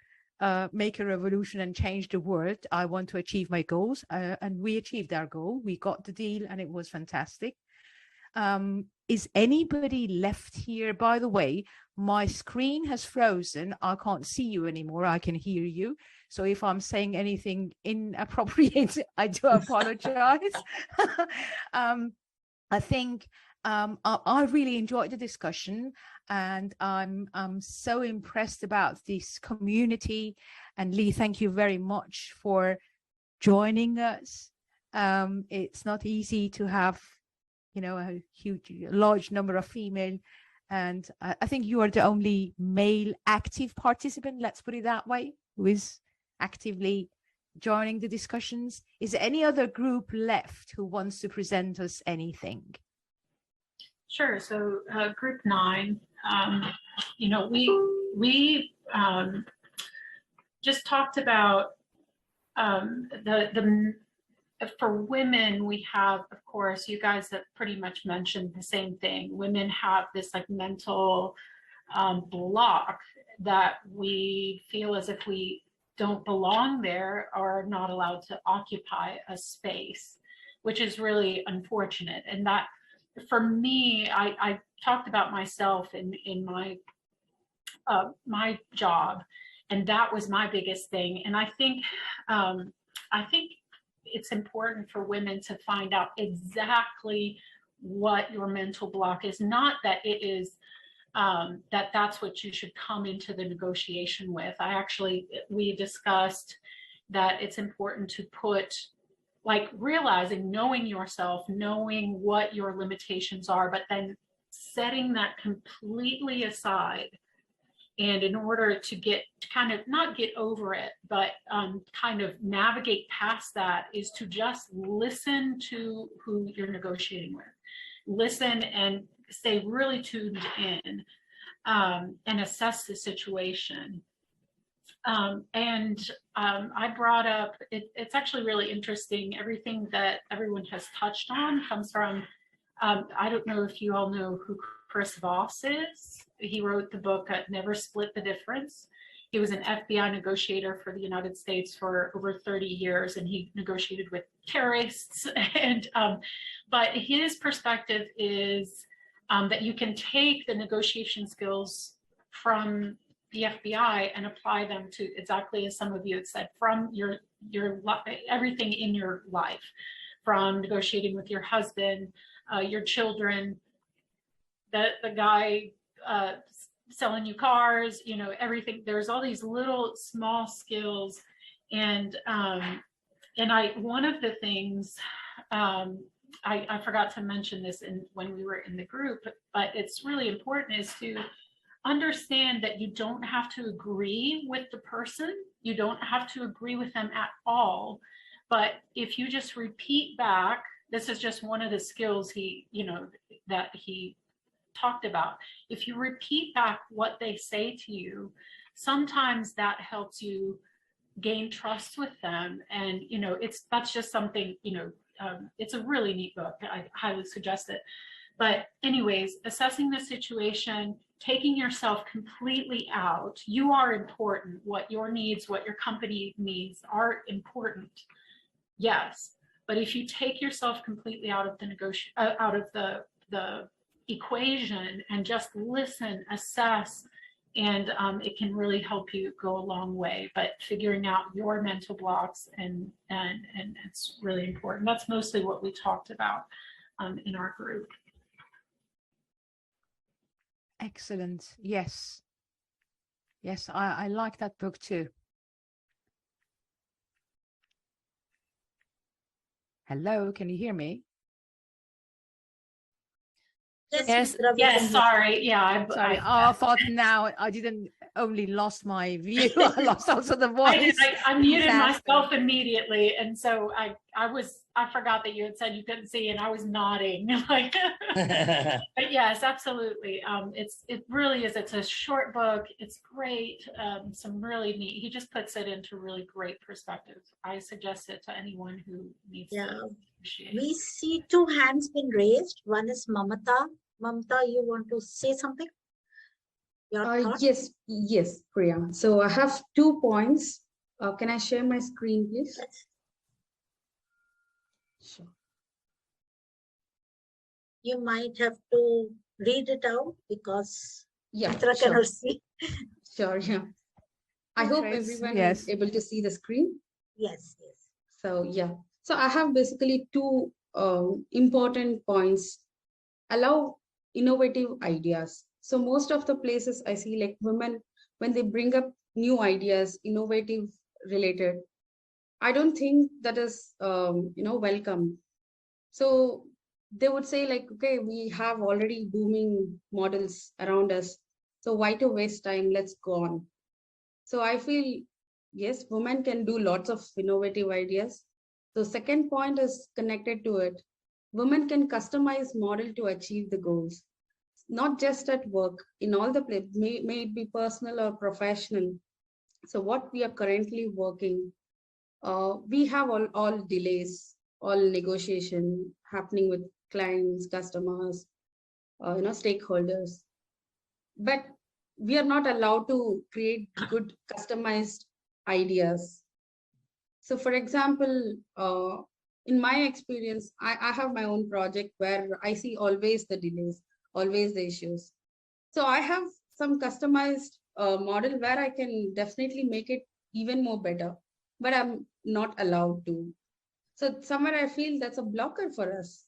[SPEAKER 4] make a revolution and change the world. I want to achieve my goals, and we achieved our goal. We got the deal, and it was fantastic. Is anybody left here? By the way, my screen has frozen. I can't see you anymore. I can hear you. So if I'm saying anything inappropriate, I do apologize. I think I really enjoyed the discussion, and I'm so impressed about this community. And Lee, thank you very much for joining us. It's not easy to have, you know, a large number of female, and I think you are the only male active participant, let's put it that way, who is actively joining the discussions. Is there any other group left who wants to present us anything?
[SPEAKER 14] Sure. So group 9, you know, we just talked about for women, we have, of course, you guys have pretty much mentioned the same thing. Women have this like mental block that we feel as if we don't belong there or not allowed to occupy a space, which is really unfortunate. And that, for me, I talked about myself in my my job, and that was my biggest thing. And I think it's important for women to find out exactly what your mental block is. Not that it is that's what you should come into the negotiation with. We discussed that it's important to put, like, realizing, knowing yourself, knowing what your limitations are, but then setting that completely aside. And in order to not get over it, but kind of navigate past that, is to just listen to who you're negotiating with. Listen and stay really tuned in, and assess the situation. I brought up, it's actually really interesting, everything that everyone has touched on comes from, I don't know if you all know who Chris Voss is. He wrote the book Never Split the Difference. He was an FBI negotiator for the United States for over 30 years, and he negotiated with terrorists. And but his perspective is that you can take the negotiation skills from the FBI and apply them to, exactly as some of you had said, from your everything in your life, from negotiating with your husband, your children, the guy selling you cars, you know, everything. There's all these little small skills, and one of the things I forgot to mention this when we were in the group, but it's really important, is to understand that you don't have to agree with the person. You don't have to agree with them at all. But if you just repeat back, this is just one of the skills that he talked about. If you repeat back what they say to you, sometimes that helps you gain trust with them. And, you know, that's just something, you know, it's a really neat book. I highly suggest it. But anyways, assessing the situation, taking yourself completely out. You are important. What your needs, what your company needs are important. Yes. But if you take yourself completely out of the equation and just listen, assess, and it can really help you go a long way. But figuring out your mental blocks and it's really important. That's mostly what we talked about in our group.
[SPEAKER 4] Excellent. Yes. Yes, I like that book too. Hello, can you hear me?
[SPEAKER 14] Yes. Sorry. Yeah.
[SPEAKER 4] Sorry. I thought now I didn't only lost my view. I lost also the voice.
[SPEAKER 14] I muted myself immediately, and so I forgot that you had said you couldn't see, and I was nodding. Like, but yes, absolutely. It really is. It's a short book. It's great. Some really neat. He just puts it into really great perspective. I suggest it to anyone who needs to appreciate.
[SPEAKER 6] We see two hands been raised. One is Mamata. Mamata, you want to say something?
[SPEAKER 15] Yes, Priya. So I have 2 points. Can I share my screen, please?
[SPEAKER 6] Yes.
[SPEAKER 15] Sure.
[SPEAKER 6] You might have to read it out because Mitra
[SPEAKER 15] sure.
[SPEAKER 6] cannot see.
[SPEAKER 15] Sure, yeah. I hope everyone is able to see the screen.
[SPEAKER 6] Yes.
[SPEAKER 15] So so I have basically 2 important points. Allow innovative ideas. So most of the places I see, like women, when they bring up new ideas, innovative related, I don't think that is welcome. So they would say like, okay, we have already booming models around us, so why to waste time? Let's go on. So I feel, yes, women can do lots of innovative ideas. The second point is connected to it. Women can customize model to achieve the goals, not just at work, in all the places, may it be personal or professional. So what we are currently working, we have all delays, all negotiation happening with clients, customers, stakeholders. But we are not allowed to create good customized ideas. So for example, in my experience, I have my own project where I see always the delays, always the issues. So I have some customized model where I can definitely make it even more better, but I'm not allowed to. So somewhere I feel that's a blocker for us.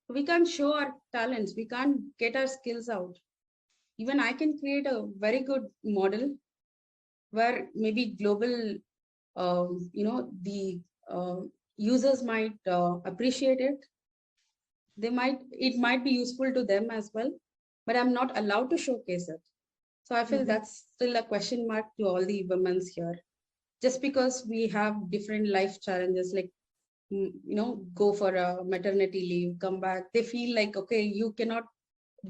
[SPEAKER 15] We can't show our talents. We can't get our skills out. Even I can create a very good model where maybe global, the users might appreciate it. It might be useful to them as well, but I'm not allowed to showcase it. So I feel that's still a question mark to all the women here. Just because we have different life challenges, like, go for a maternity leave, come back, they feel like, okay, you cannot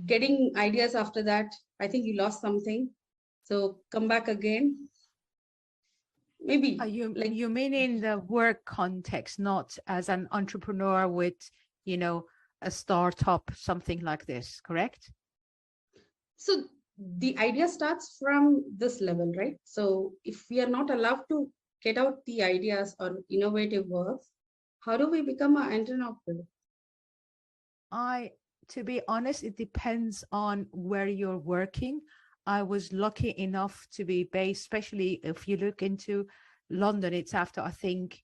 [SPEAKER 15] getting ideas after that. I think you lost something. So come back again. Maybe.
[SPEAKER 4] You mean in the work context, not as an entrepreneur with, a startup, something like this, correct?
[SPEAKER 15] So the idea starts from this level, right? So if we are not allowed to get out the ideas or innovative works, how do we become an entrepreneur?
[SPEAKER 4] To be honest, it depends on where you're working. I was lucky enough to be based, especially if you look into London, it's after, I think,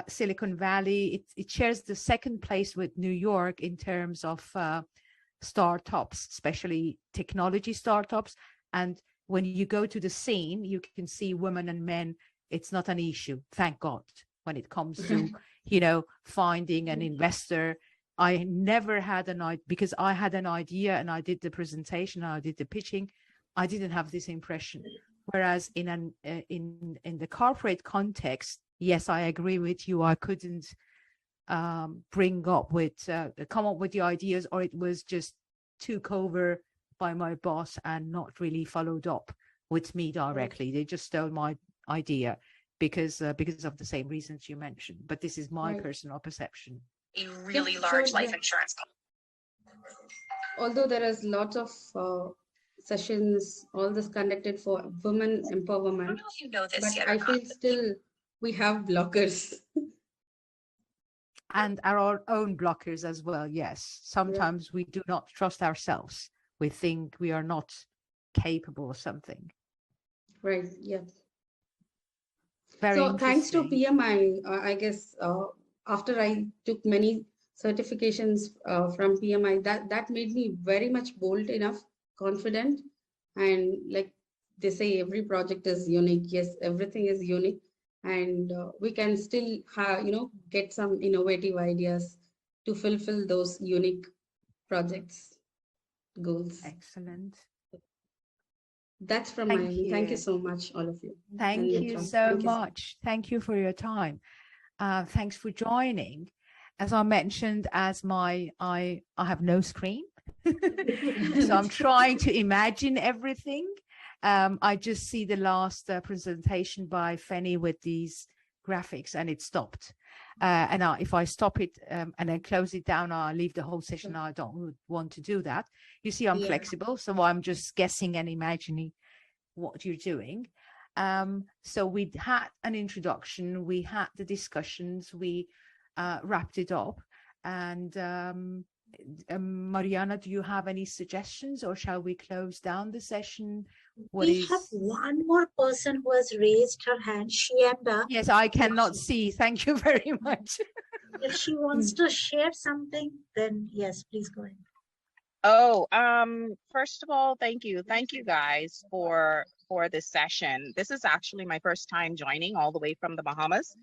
[SPEAKER 4] Silicon Valley. It shares the second place with New York in terms of startups, especially technology startups. And when you go to the scene, you can see women and men. It's not an issue, thank God, when it comes to, finding an investor. I never had an idea, because I had an idea and I did the presentation, I did the pitching. I didn't have this impression. Whereas in the corporate context, yes, I agree with you. I couldn't come up with the ideas, or it was just took over by my boss and not really followed up with me directly. They just stole my idea because of the same reasons you mentioned. But this is my
[SPEAKER 15] Right.
[SPEAKER 4] personal perception.
[SPEAKER 16] A really
[SPEAKER 15] Yeah,
[SPEAKER 16] large
[SPEAKER 15] so
[SPEAKER 16] life
[SPEAKER 15] yeah.
[SPEAKER 16] insurance policy.
[SPEAKER 15] Although there is lots of sessions, all this conducted for women
[SPEAKER 16] I don't
[SPEAKER 15] empowerment,
[SPEAKER 16] know if you know this
[SPEAKER 15] but
[SPEAKER 16] yet or
[SPEAKER 15] I
[SPEAKER 16] not,
[SPEAKER 15] feel
[SPEAKER 16] but
[SPEAKER 15] still we have blockers.
[SPEAKER 4] And our own blockers as well. Yes, sometimes we do not trust ourselves. We think we are not capable of something.
[SPEAKER 15] Right, yeah.
[SPEAKER 4] Very
[SPEAKER 15] So thanks to
[SPEAKER 4] interesting.
[SPEAKER 15] PMI, I guess after I took many certifications from PMI, that made me very much bold enough, confident, and like they say, every project is unique. Yes, everything is unique, and we can still get some innovative ideas to fulfill those unique projects goals.
[SPEAKER 4] Excellent.
[SPEAKER 15] That's from my
[SPEAKER 4] Thank
[SPEAKER 15] end. Thank you
[SPEAKER 4] you.
[SPEAKER 15] so much, all of you.
[SPEAKER 4] Thank
[SPEAKER 15] And
[SPEAKER 4] you
[SPEAKER 15] Mitra,
[SPEAKER 4] so
[SPEAKER 15] thank you.
[SPEAKER 4] much. Thank you for your time. Thanks for joining. As I mentioned, as I have no screen, so I'm trying to imagine everything. I just see the last presentation by Feni with these graphics, and it stopped. And if I stop it and then close it down, I'll leave the whole session. I don't want to do that. You see, I'm flexible, so I'm just guessing and imagining what you're doing. So we had an introduction, we had the discussions, we wrapped it up. And Mariana, do you have any suggestions, or shall we close down the session?
[SPEAKER 6] We have one more person who has raised her hand, Shienda.
[SPEAKER 4] Yes, I cannot see. Thank you very much.
[SPEAKER 6] If she wants to share something, then yes, please go ahead.
[SPEAKER 10] Oh, first of all, thank you guys for this session. This is actually my first time joining all the way from the Bahamas.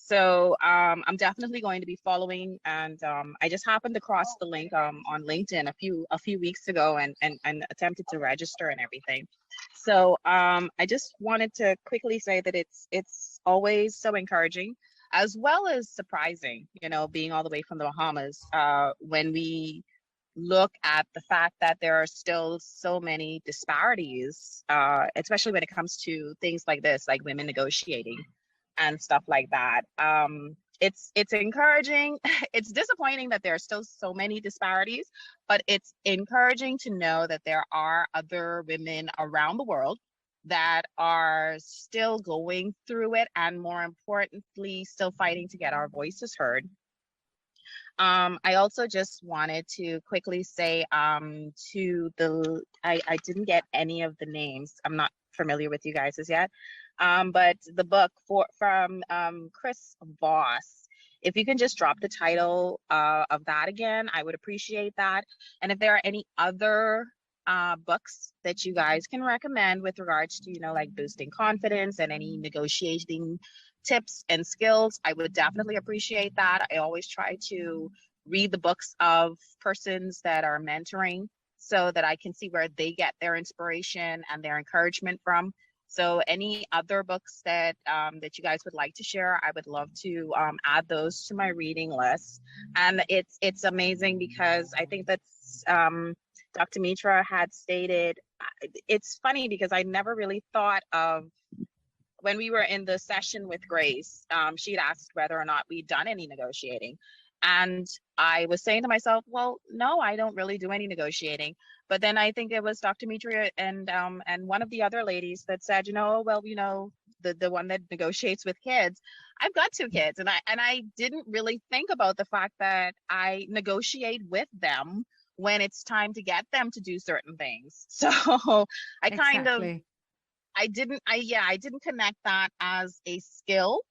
[SPEAKER 10] So I'm definitely going to be following, and I just happened to cross the link on LinkedIn a few weeks ago and attempted to register and everything. So I just wanted to quickly say that it's always so encouraging, as well as surprising, being all the way from the Bahamas, when we look at the fact that there are still so many disparities, especially when it comes to things like this, like women negotiating and stuff like that. It's encouraging. It's disappointing that there are still so many disparities, but it's encouraging to know that there are other women around the world that are still going through it, and more importantly, still fighting to get our voices heard. I also just wanted to quickly say to I didn't get any of the names. I'm not familiar with you guys as yet. But the book from Chris Voss, if you can just drop the title of that again, I would appreciate that. And if there are any other books that you guys can recommend with regards to, like boosting confidence and any negotiating tips and skills, I would definitely appreciate that. I always try to read the books of persons that are mentoring so that I can see where they get their inspiration and their encouragement from. So any other books that that you guys would like to share, I would love to add those to my reading list. And it's amazing because I think that's Dr. Mitra had stated, it's funny because I never really thought of, when we were in the session with Grace, she'd asked whether or not we'd done any negotiating. And I was saying to myself, well, no, I don't really do any negotiating. But then I think it was Dr. Mitra and one of the other ladies that said, the one that negotiates with kids. I've got 2 kids, and I didn't really think about the fact that I negotiate with them when it's time to get them to do certain things. So I kind of, I didn't connect that as a skill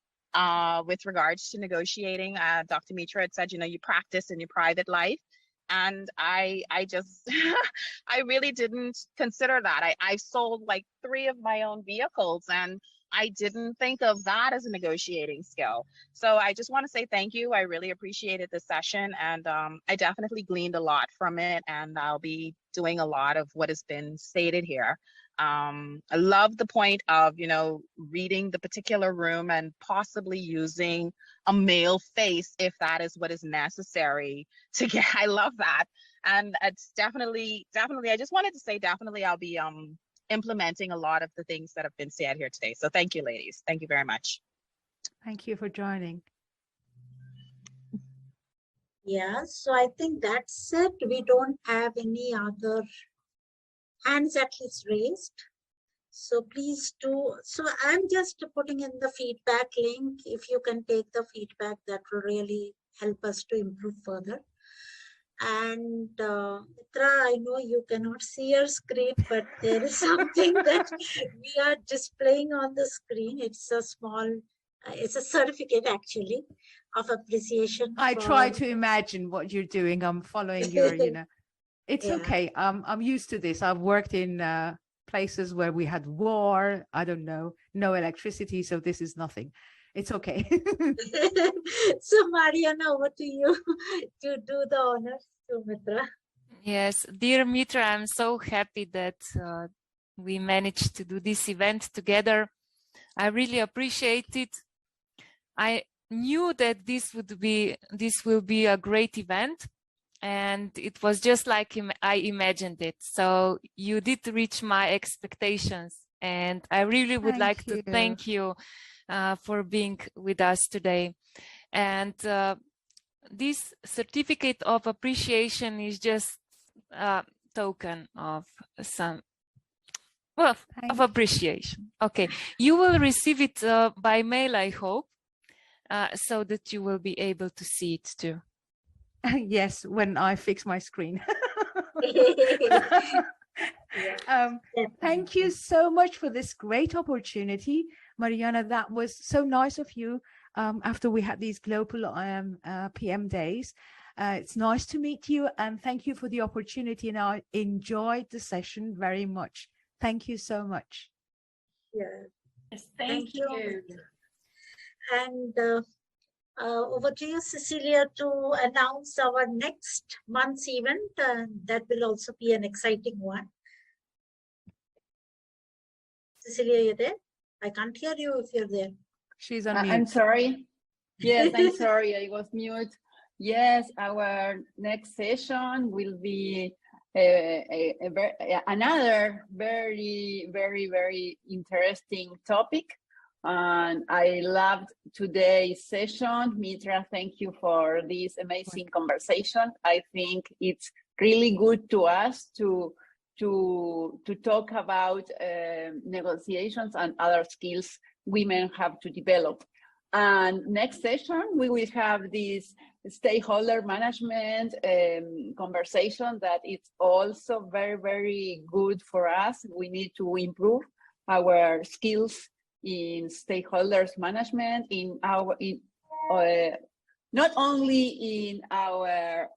[SPEAKER 10] with regards to negotiating. Dr. Mitra had said, you practice in your private life. And I just, I really didn't consider that. I sold like 3 of my own vehicles, and I didn't think of that as a negotiating skill. So I just want to say thank you. I really appreciated this session, and I definitely gleaned a lot from it, and I'll be doing a lot of what has been stated here. I love the point of, reading the particular room and possibly using a male face if that is what is necessary to get. I love that. And it's definitely, I just wanted to say, definitely I'll be implementing a lot of the things that have been said here today. So thank you, ladies. Thank you very much.
[SPEAKER 4] Thank you for joining.
[SPEAKER 6] Yeah, so I think that's it. We don't have any other hands at least raised. So please do. So I'm just putting in the feedback link. If you can take the feedback, that will really help us to improve further. And Mitra, I know you cannot see your screen, but there is something that we are displaying on the screen. It's a small, it's a certificate actually of appreciation.
[SPEAKER 4] I try to imagine what you're doing. I'm following your, it's okay. I'm used to this. I've worked in places where we had war, I don't know, no electricity. So this is nothing. It's okay.
[SPEAKER 6] So Mariana, over to you to do the honors to Mitra.
[SPEAKER 1] Yes, dear Mitra, I'm so happy that we managed to do this event together. I really appreciate it. I knew that this will be a great event, and it was just like I imagined it. So you did reach my expectations, and I really would like to thank you for being with us today. And this certificate of appreciation is just a token of of appreciation. Okay, you will receive it by mail, I hope, so that you will be able to see it too.
[SPEAKER 4] Yes, when I fix my screen. Thank you so much for this great opportunity, Mariana. That was so nice of you. After we had these global PM days, it's nice to meet you, and thank you for the opportunity. And I enjoyed the session very much. Thank you so much.
[SPEAKER 6] Yes, thank you. And over to you, Cecilia, to announce our next month's event. That will also be an exciting one. Cecilia, you there? I can't hear you if you're there.
[SPEAKER 4] She's on mute.
[SPEAKER 12] I'm sorry. Yes, I'm sorry, I was mute. Yes, our next session will be another very, very, very interesting topic. And I loved today's session. Mitra, thank you for this amazing conversation. I think it's really good to us to talk about negotiations and other skills women have to develop. And next session, we will have this stakeholder management conversation that is also very, very good for us. We need to improve our skills in stakeholders management, not only in our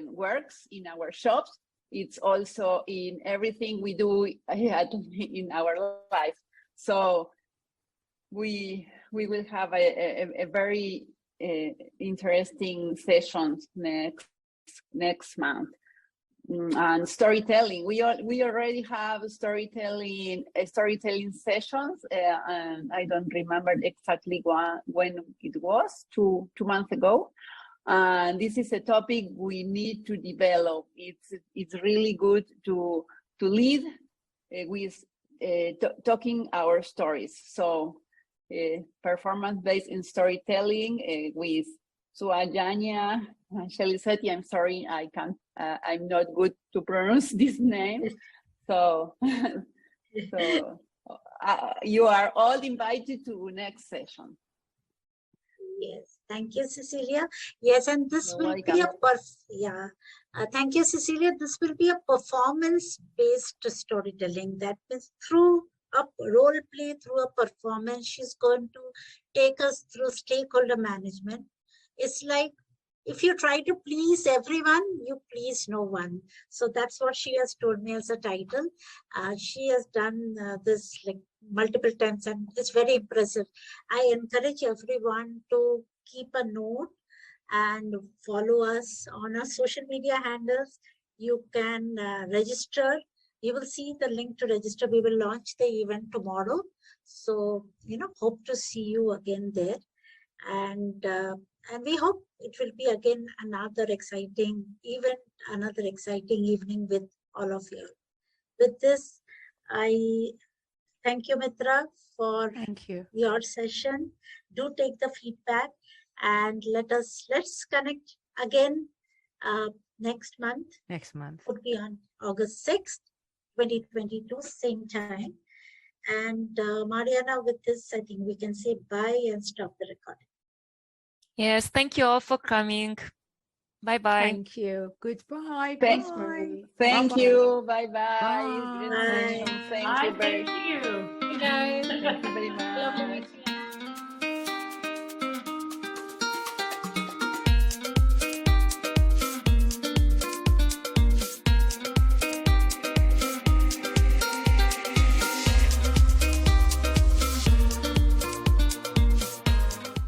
[SPEAKER 12] works, in our shops, it's also in everything we do in our life. So we will have a very interesting session next month. And storytelling, we already have storytelling sessions, and I don't remember exactly when it was, two months ago. And this is a topic we need to develop. It's really good to lead with talking our stories. So performance-based in storytelling with Suajanya Shelisetti. I'm sorry, I can't. I'm not good to pronounce this name. So you are all invited to next session.
[SPEAKER 6] Yes, thank you, Cecilia. Yes, and this will be a thank you, Cecilia. This will be a performance-based storytelling. That means through a role play, through a performance, she's going to take us through stakeholder management. It's like if you try to please everyone, you please no one. So that's what she has told me as a title. She has done this like multiple times, and it's very impressive. I encourage everyone to keep a note and follow us on our social media handles. You can register. You will see the link to register. We will launch the event tomorrow. So, hope to see you again there. And we hope it will be again another exciting event, another exciting evening with all of you. With this, I thank you, Mitra, for
[SPEAKER 4] Thank you.
[SPEAKER 6] your session. Do take the feedback and let's connect again next month.
[SPEAKER 4] Next month.
[SPEAKER 6] Would be on August 6th, 2022, same time. And Mariana, with this, I think we can say bye and stop the recording.
[SPEAKER 1] Yes, thank you all for coming. Bye-bye.
[SPEAKER 4] Thank you. Goodbye.
[SPEAKER 12] Thanks,
[SPEAKER 4] Bye.
[SPEAKER 12] Thank you. Bye-bye.
[SPEAKER 6] Bye.
[SPEAKER 12] Thank you very
[SPEAKER 14] Thank you.
[SPEAKER 13] Hey guys.
[SPEAKER 12] Thank you very much.
[SPEAKER 13] Love meeting you.